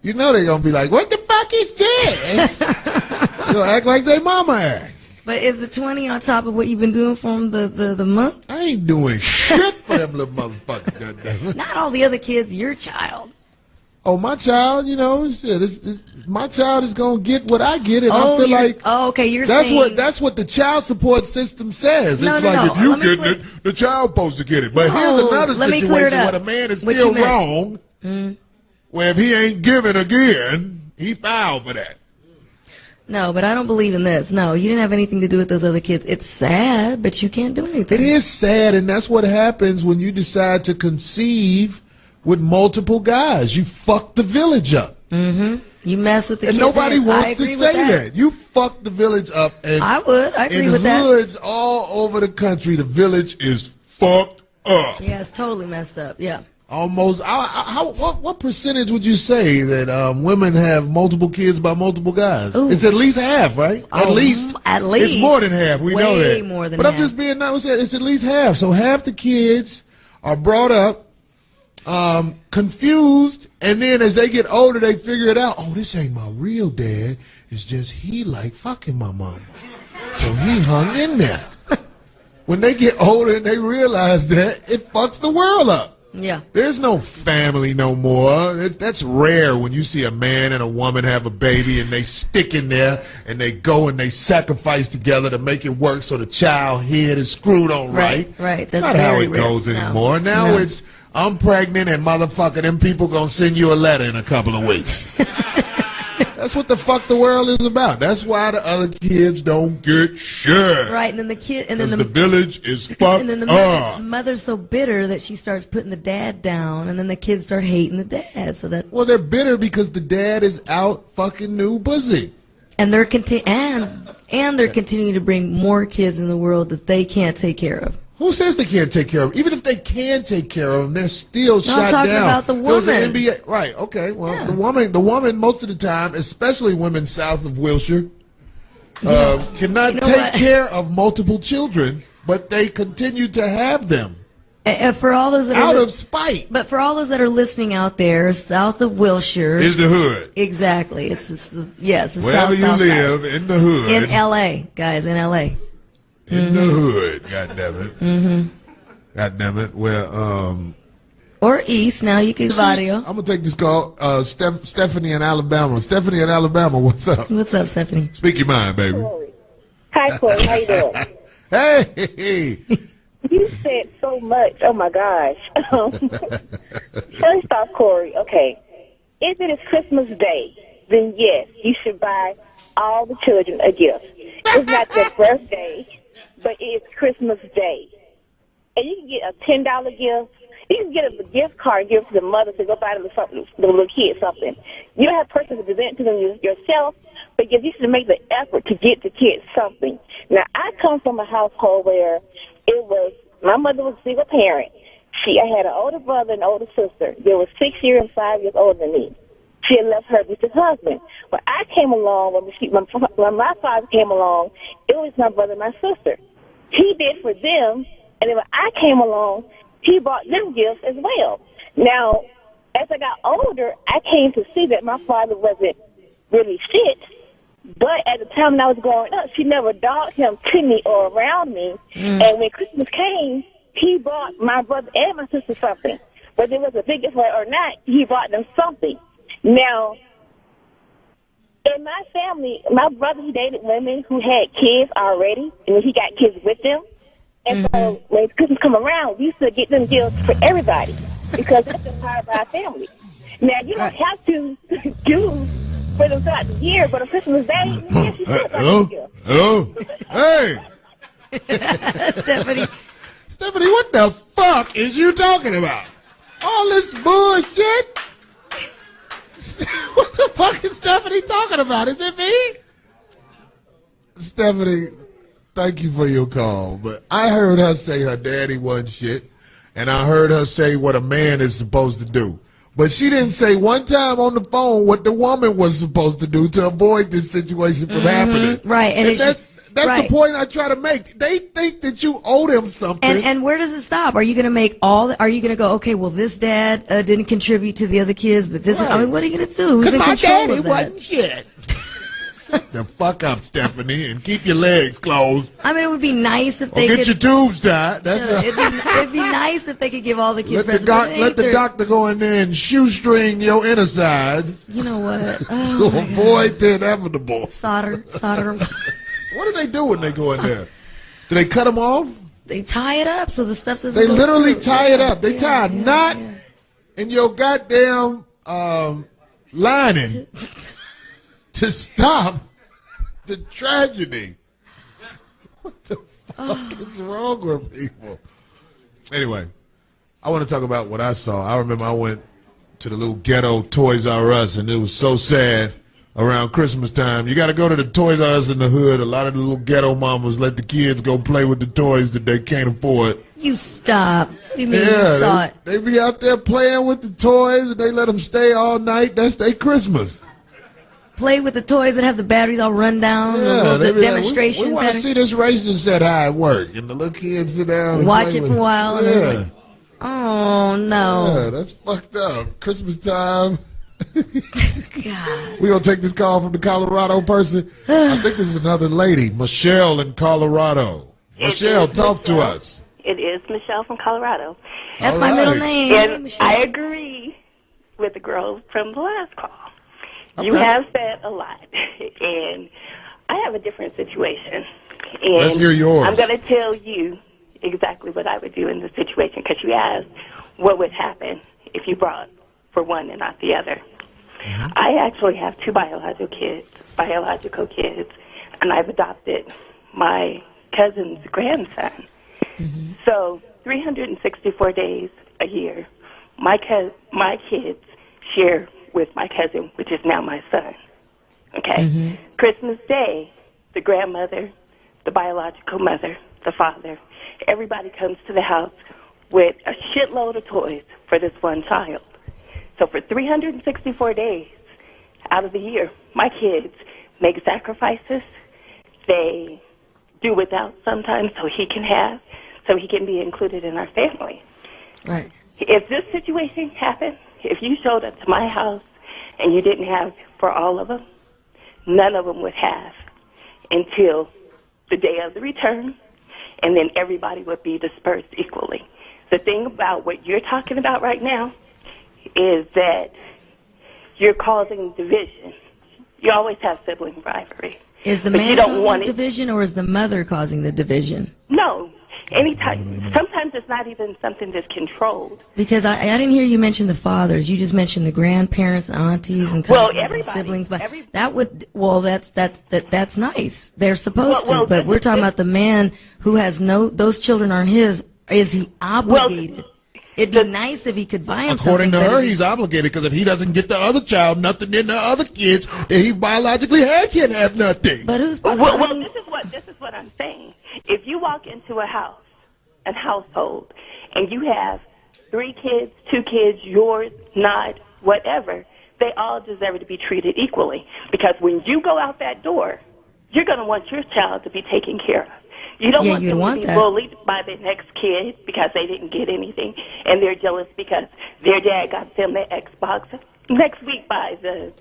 You know they're going to be like, what the fuck is that? They'll act like they mama act. But is the 20 on top of what you've been doing for them the month? I ain't doing shit for them little motherfuckers. Goddamn. Not all the other kids, your child. Oh, my child, you know, shit, my child is going to get what I get, and I feel like okay, you're saying that's what the child support system says. No, it's no, like no. if you get it, the child supposed to get it. But here's another situation where the man is still wrong, where if he ain't giving again, he filed for that. No, but I don't believe in this. No, you didn't have anything to do with those other kids. It's sad, but you can't do anything. It is sad, and that's what happens when you decide to conceive with multiple guys. You fuck the village up. Mm-hmm. You mess with the kids. And nobody wants to say that. You fuck the village up. And I would. I agree with that. In hoods all over the country, the village is fucked up. Yeah, it's totally messed up. Yeah. Almost. What percentage would you say that women have multiple kids by multiple guys? Ooh. It's at least half, right? At least. It's more than half. We know that. Way more than but half. I'm just being honest. It's at least half. So half the kids are brought up confused, and then as they get older, they figure it out. Oh, this ain't my real dad. It's just he like fucking my mama. So he hung in there. When they get older and they realize that, it fucks the world up. Yeah. There's no family no more. That's rare when you see a man and a woman have a baby and they stick in there and they go and they sacrifice together to make it work so the child head is screwed on right. Right. That's not how it goes anymore. Now it's, I'm pregnant and motherfucker, them people gonna send you a letter in a couple of weeks. That's what the fuck the world is about. That's why the other kids don't get shit. Right, and then the kid, and then the village is fucked and then the mother's so bitter that she starts putting the dad down, and then the kids start hating the dad. So that they're bitter because the dad is out fucking new pussy, and they're they're continuing to bring more kids in the world that they can't take care of. Who says they can't take care of them? Even if they can take care of them, they're still shot down. I'm talking about the woman. NBA, right, okay. Well, the woman, most of the time, especially women south of Wilshire, cannot take care of multiple children, but they continue to have them. And for all those that out of spite. But for all those that are listening out there, south of Wilshire is the hood. Exactly. It's wherever you live in the hood. In L.A., guys, in L.A. In the hood, goddammit. Mm-hmm. Goddammit. Well, or east, now you can audio. I'm going to take this call. Stephanie in Alabama. Stephanie in Alabama, what's up? What's up, Stephanie? Speak your mind, baby. Hi, Corey. How you doing? Hey. You said so much. Oh, my gosh. First off, Corey, okay, if it is Christmas Day, then yes, you should buy all the children a gift. It's not their birthday, but it's Christmas Day. And you can get a $10 gift. You can get a gift card and give it to the mother to go buy the little kid something. You don't have person to present to them yourself, but you should make the effort to get the kids something. Now, I come from a household where my mother was a single parent. I had an older brother and an older sister. They were 6 years and 5 years older than me. She had left her with his husband. When I came along, when my father came along, it was my brother and my sister. He did for them, and then when I came along, he bought them gifts as well. Now, as I got older, I came to see that my father wasn't really fit, but at the time when I was growing up, she never dogged him to me or around me. And when Christmas came, he bought my brother and my sister something. Whether it was a big gift or not, he bought them something. Now, in my family, my brother, he dated women who had kids already, and he got kids with them. And so when Christmas come around, we used to get them gifts for everybody because that's just part of our family. Now, you don't have to do for them throughout the year, but on Christmas Day, yes, you should buy a gift. Hello? Hey! Stephanie, what the fuck is you talking about? All this bullshit? What the fuck is Stephanie talking about? Is it me? Stephanie, thank you for your call. But I heard her say her daddy wasn't shit, and I heard her say what a man is supposed to do. But she didn't say one time on the phone what the woman was supposed to do to avoid this situation from happening. Right. And that's the point I try to make. They think that you owe them something. And where does it stop? Are you going to make are you going to go, okay, well, this dad didn't contribute to the other kids, but this, I mean, what are you going to do? Who's in my control daddy of that? wasn't shit. The fuck up, Stephanie, and keep your legs closed. I mean, it would be nice if they get could. Get your tubes tied. It'd be nice if they could give all the kids presents. Let the doctor go in there and shoestring your inner sides. You know what? To avoid the inevitable. Solder. What do they do when they go in there? Do they cut them off? They tie it up so the stuff doesn't. They literally tie it up. They tie a knot in your goddamn lining to stop the tragedy. What the fuck is wrong with people? Anyway, I want to talk about what I saw. I remember I went to the little ghetto Toys R Us, and it was so sad around Christmas time. You got to go to the Toys R Us in the hood. A lot of the little ghetto mamas let the kids go play with the toys that they can't afford. You stop. What do you mean you saw it? They be out there playing with the toys, and they let them stay all night. That's their Christmas. Play with the toys that have the batteries all run down. The demonstration. We want to see this racing set how it work, and the little kids sit down and watch it for a while. Yeah. Oh no. Yeah, that's fucked up. Christmas time. God. We're gonna take this call from the Colorado person. I think this is another lady, Michelle in Colorado. Michelle, talk to us. It is Michelle from Colorado. That's my middle name. And I agree with the girl from the last call. Okay. You have said a lot, and I have a different situation. And let's hear yours. I'm going to tell you exactly what I would do in this situation, because you asked what would happen if you brought for one and not the other. Mm-hmm. I actually have two biological kids, and I've adopted my cousin's grandson. Mm-hmm. So 364 days a year, my kids share with my cousin, which is now my son. Okay? Mm-hmm. Christmas Day, the grandmother, the biological mother, the father, everybody comes to the house with a shitload of toys for this one child. So for 364 days out of the year, my kids make sacrifices. They do without sometimes so he can be included in our family. Right. If this situation happened, if you showed up to my house and you didn't have for all of them, none of them would have until the day of the return, and then everybody would be dispersed equally. The thing about what you're talking about right now is that you're causing division. You always have sibling rivalry. Is the man causing the division, or is the mother causing the division? No. Sometimes it's not even something that's controlled. Because I didn't hear you mention the fathers. You just mentioned the grandparents, aunties, and cousins and siblings. But that's nice. They're supposed to. But we're talking about the man who has those children aren't his. Is he obligated? It'd be nice if he could buy him something. According to her, he's obligated, because if he doesn't get the other child nothing, then the other kids that he biologically had can't have nothing. But who's this is what I'm saying. If you walk into a household, and you have 3 kids, 2 kids, yours, not, whatever, they all deserve to be treated equally. Because when you go out that door, you're going to want your child to be taken care of. You don't want them to be bullied by the next kid because they didn't get anything, and they're jealous because their dad got them the Xbox. Next week by the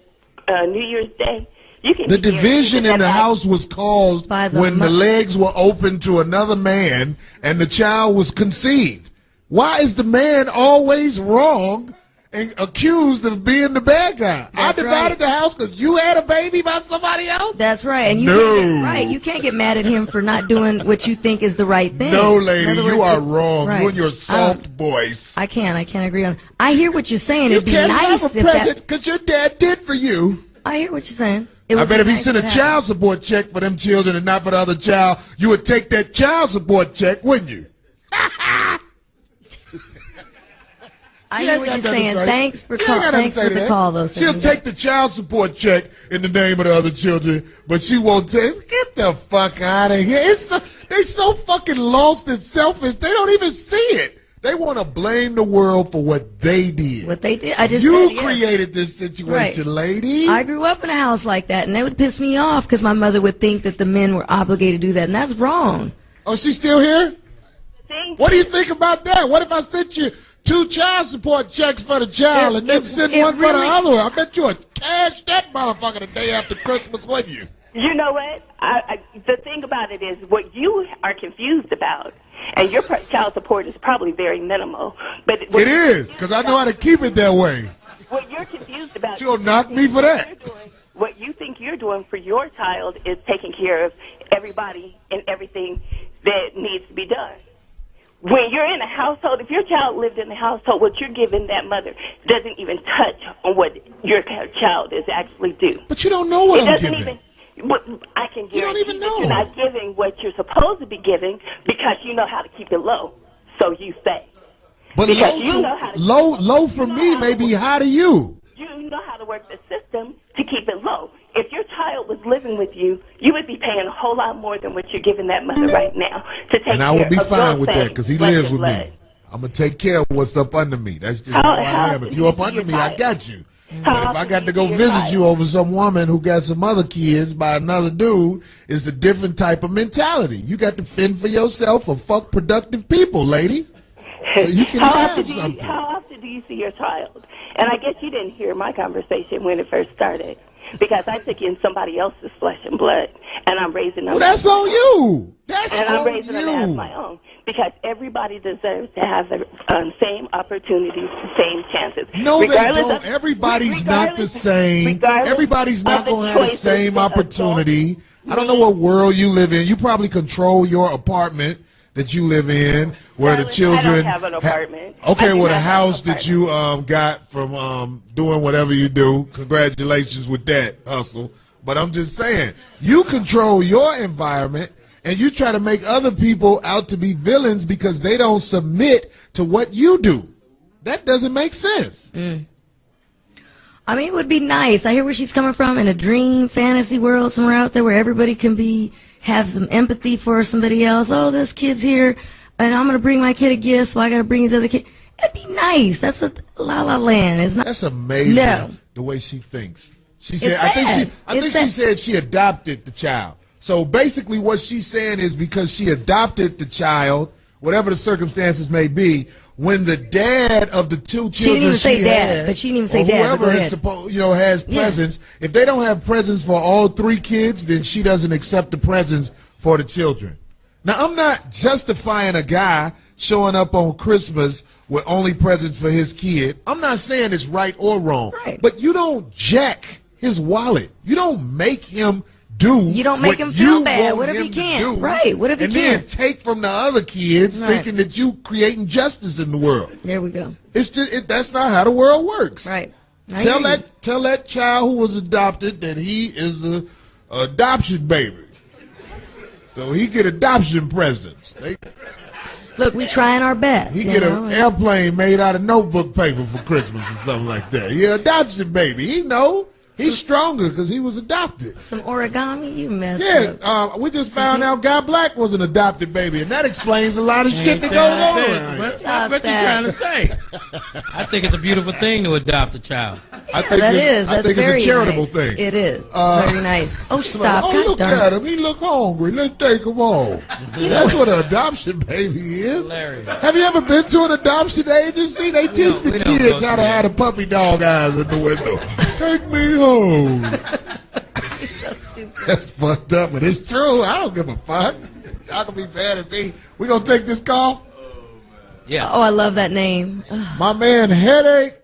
New Year's Day, the division in the house was caused when the legs were open to another man and the child was conceived. Why is the man always wrong and accused of being the bad guy? I divided the house because you had a baby by somebody else? That's right. And you can't get mad at him for not doing what you think is the right thing. No, lady, you are wrong. Right. You and your soft voice. I can't agree on. I hear what you're saying. It'd be nice have a present because your dad did for you. I hear what you're saying. I bet if he sent a child support check for them children and not for the other child, you would take that child support check, wouldn't you? I hear what you're saying. Thanks for the call, though. She'll take the child support check in the name of the other children, but she won't take. Get the fuck out of here. They so fucking lost and selfish. They don't even see it. They want to blame the world for what they did. What they did. I just You created this situation, lady. I grew up in a house like that, and that would piss me off because my mother would think that the men were obligated to do that, and that's wrong. Oh, she's still here? What do you think about that? What if I sent you 2 child support checks for the child and then send one for the other? I bet you would cash that motherfucker the day after Christmas, wouldn't you? You know what? The thing about it is what you are confused about, and your child support is probably very minimal. But it is, because I know how to keep it that way. What you're confused about. She'll knock me for that. What you think you're doing for your child is taking care of everybody and everything that needs to be done. When you're in a household, if your child lived in a household, what you're giving that mother doesn't even touch on what your child is actually due. But you don't know what I'm giving. I can guarantee that you're not giving what you're supposed to be giving because you know how to keep it low. So you say. But low for me may be high to you. You know how to work the system to keep it low. If your child was living with you, you would be paying a whole lot more than what you're giving that mother right now to take care of. And I would be fine with that because he lives with me. I'm going to take care of what's up under me. That's just how I am. If you're up under me, I got you. But if I got to go visit you over some woman who got some other kids by another dude, it's a different type of mentality. You got to fend for yourself or fuck productive people, lady. So you can have something. How often do you see your child? And I guess you didn't hear my conversation when it first started because I took in somebody else's flesh and blood, and I'm raising them. Well, that's on you. I'm raising them as my own because everybody deserves to have the same opportunities, the same chances. No, they don't. Everybody's not the same. Everybody's not going to have the same opportunity. I don't know what world you live in. You probably control your apartment that you live in, where the children. I don't have an apartment. Okay, well, the house that you got from doing whatever you do. Congratulations with that hustle. But I'm just saying, you control your environment, and you try to make other people out to be villains because they don't submit to what you do. That doesn't make sense. I mean, it would be nice. I hear where she's coming from in a dream fantasy world somewhere out there where everybody can have some empathy for somebody else. Oh, this kid's here, and I'm going to bring my kid a gift, so I got to bring his other kid. It'd be nice. That's a la-la land. It's not. That's amazing. The way she thinks. She said. I think she said she adopted the child. So basically, what she's saying is because she adopted the child, whatever the circumstances may be, when the dad of the 2 children she didn't even say dad, had, but she didn't even say or dad. whoever is has presents. If they don't have presents for all 3 kids, then she doesn't accept the presents for the children. Now, I'm not justifying a guy showing up on Christmas with only presents for his kid. I'm not saying it's right or wrong, but you don't jack his wallet. You don't make him do. You don't make him feel bad. What if he can't? Right. What if he can't? And then take from the other kids, thinking that you creating justice in the world. There we go. It's just that's not how the world works. Right. Tell that child who was adopted that he is a adoption baby. So he get adoption presents. Look, we trying our best. He get an airplane made out of notebook paper for Christmas or something like that. He an adoption baby. He know. He's stronger because he was adopted. Some origami, you messed up. Yeah, we just found out Guy Black was an adopted baby, and that explains a lot of shit that goes on around here. What you trying to say? I think it's a beautiful thing to adopt a child. I think it's a charitable thing. It is. Very nice. Oh, stop. Oh, look at him. He look hungry. Let's take him home. That's what an adoption baby is. Hilarious. Have you ever been to an adoption agency? They teach the kids how to have the puppy dog eyes in the window. Take me home. That's fucked up, but it's true. I don't give a fuck. Y'all can be mad at me. We gonna take this call? Yeah. Oh, I love that name. My man Headache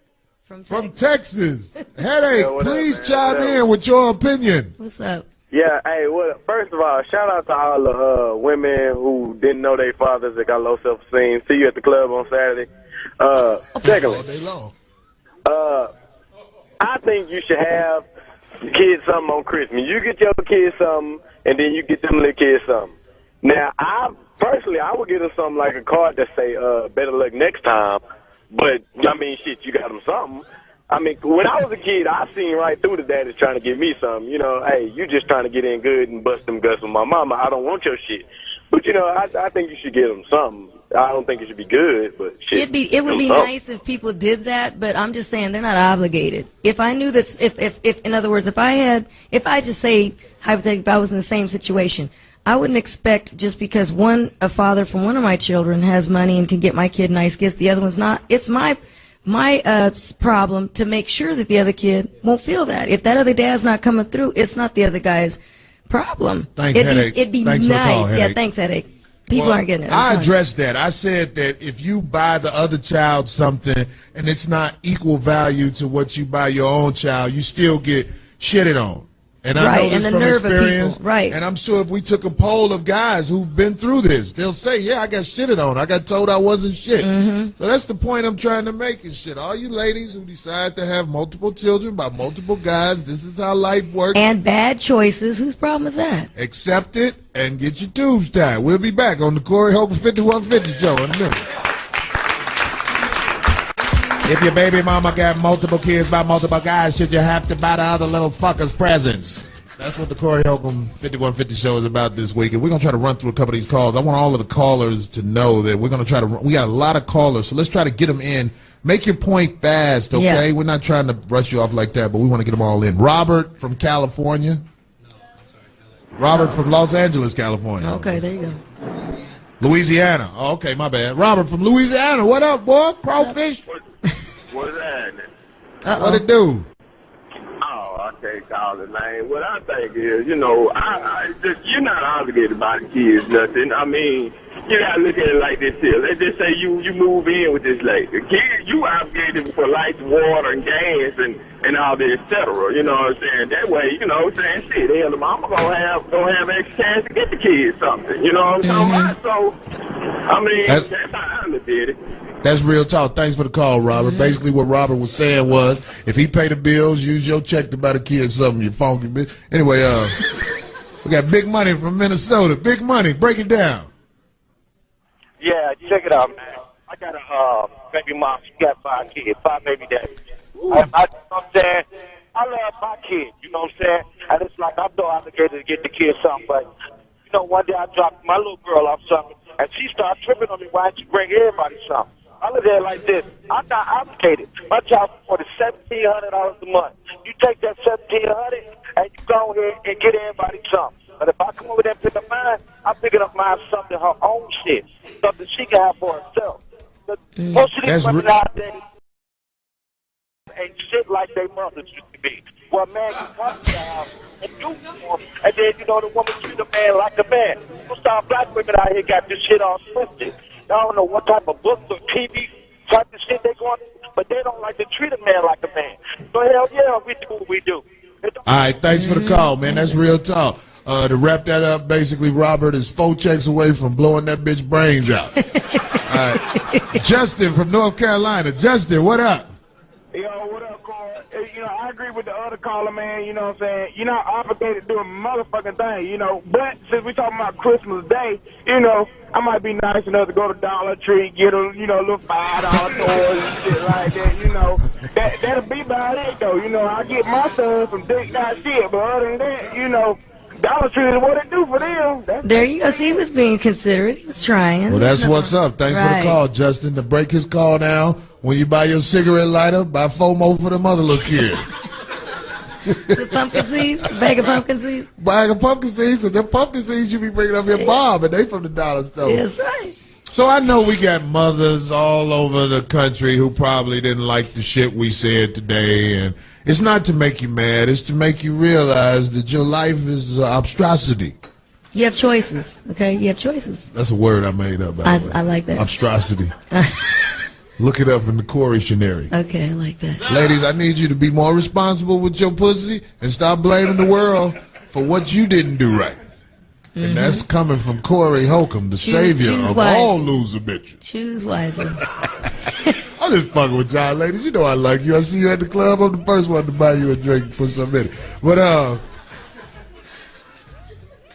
from Texas. Headache, please chime in with your opinion. What's up? Yeah, hey, well, first of all, shout out to all the women who didn't know their fathers that got low self-esteem. See you at the club on Saturday. Secondly, I think you should have kids something on Christmas. You get your kids something, and then you get them little kids something. Now, I would get them something like a card that say, better luck next time. But, I mean, shit, you got them something. I mean, when I was a kid, I seen right through the daddies trying to give me something. You know, hey, you just trying to get in good and bust them guts with my mama. I don't want your shit. But, you know, I think you should give them something. I don't think it should be good, but shit. It would be nice if people did that, but I'm just saying they're not obligated. If I knew that, if in other words, if I just say, hypothetically, if I was in the same situation, I wouldn't expect just because a father from one of my children has money and can get my kid nice gifts, the other one's not. It's my problem to make sure that the other kid won't feel that. If that other dad's not coming through, it's not the other guy's problem. Thanks, Headache. It'd be Thanks nice. For the call, Yeah, thanks, Headache. People aren't getting it. I addressed that. I said that if you buy the other child something and it's not equal value to what you buy your own child, you still get shitted on. And I know this from experience. Right. And I'm sure if we took a poll of guys who've been through this, they'll say, yeah, I got shitted on. I got told I wasn't shit. Mm-hmm. So that's the point I'm trying to make and shit. All you ladies who decide to have multiple children by multiple guys, this is how life works. And bad choices. Whose problem is that? Accept it and get your tubes tied. We'll be back on the Corey Holcomb 5150 show in a minute. If your baby mama got multiple kids by multiple guys, should you have to buy the other little fuckers presents? That's what the Corey Holcomb 5150 show is about this week. And we're going to try to run through a couple of these calls. I want all of the callers to know that we're going to try to we got a lot of callers, so let's try to get them in. Make your point fast, okay? Yeah. We're not trying to brush you off like that, but we want to get them all in. Robert from California. Robert from Los Angeles, California. Okay, there you go. Louisiana. Oh, okay, my bad. Robert from Louisiana. What up, boy? Crawfish? What's that? What it do? Oh, I can't call the name. What I think is, you know, you're not obligated by the kids, nothing. I mean, you gotta look at it like this here. Let's just say you move in with this lady. The kid, you obligated for lights, water, and gas, and all this, et cetera. You know what I'm saying? That way, you know what I'm saying? Shit, hell, the mama gonna have extra cash to get the kids something. You know what I'm talking about? So, I mean, that's how I look at it. That's real talk. Thanks for the call, Robert. Mm-hmm. Basically, what Robert was saying was, if he pay the bills, use your check to buy the kids something, you funky bitch. Anyway, we got Big Money from Minnesota. Big Money, break it down. Yeah, check it out, man. I got a baby mom. She got 5 kids, 5 baby daddies. You know what I'm saying? I love my kids, you know what I'm saying? And it's like I'm no obligated to get the kids something, but, you know, one day I dropped my little girl off something, and she started tripping on me. Why don't you bring everybody something? I look at it like this. I'm not obligated. My job support is $1,700 a month. You take that $1,700 and you go ahead and get everybody something. But if I come over there and pick up mine, I'm picking up mine something, her own shit, something she can have for herself. Most of these women nowadays ain't shit like their mothers used to be. Well, man, you come to the house and do for them, and then, you know, the woman treat a man like a man. Most of our black women out here got this shit all twisted. I don't know what type of books or TV type of shit they going, but they don't like to treat a man like a man. So hell yeah, we do what we do. All right, thanks for the call, man. That's real talk. To wrap that up, basically, Robert is 4 checks away from blowing that bitch brains out. All right. Justin from North Carolina. Justin, what up? Yo, what up, Corey? You know, I agree with the other caller, man. You know what I'm saying? You're not obligated to do a motherfucking thing, you know. But since we're talking about Christmas Day, you know, I might be nice enough to go to Dollar Tree, get a, you know, little $5 toys and shit like that, you know. That'll be about it, though. You know, I get my son some dick out shit, but other than that, you know, Dollar Tree is what it do for them. There you go. See, he was being considerate. He was trying. Well, that's what's up. Thanks for the call, Justin. To break his call now, when you buy your cigarette lighter, buy FOMO for them other little kids. The pumpkin seeds? Bag of pumpkin seeds? Bag of pumpkin seeds, because them pumpkin seeds you be bringing up your Bob, and they from the dollar store. That's right. So I know we got mothers all over the country who probably didn't like the shit we said today, and it's not to make you mad, it's to make you realize that your life is obstrosity. You have choices, okay? You have choices. That's a word I made up. I like that. Obstrosity. Look it up in the Corey Dictionary. Okay, I like that. Ladies, I need you to be more responsible with your pussy and stop blaming the world for what you didn't do right. Mm-hmm. And that's coming from Corey Holcomb, the savior of all loser bitches. Choose wisely. I'm just fucking with y'all, ladies. You know I like you. I see you at the club. I'm the first one to buy you a drink and put some in it. But I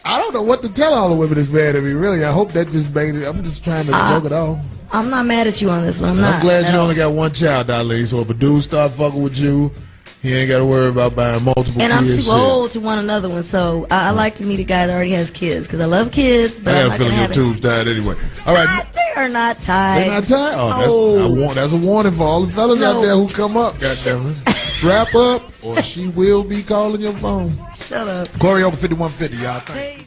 don't know what to tell all the women that's mad at me, really. I hope that just made it. I'm just trying to joke it off. I'm not mad at you on this one. I'm glad you only got one child, Darlene. So if a dude start fucking with you, he ain't got to worry about buying multiple and kids. I'm too old to want another one, so I like to meet a guy that already has kids because I love kids. But I I'm got not a feeling your tube's tied anyway. All right. They are not tied. They're not tied? Oh, that's a warning for all the fellas out there who come up. Goddamn it. Strap up or she will be calling your phone. Shut up. Corey over 5150, y'all. Thank you.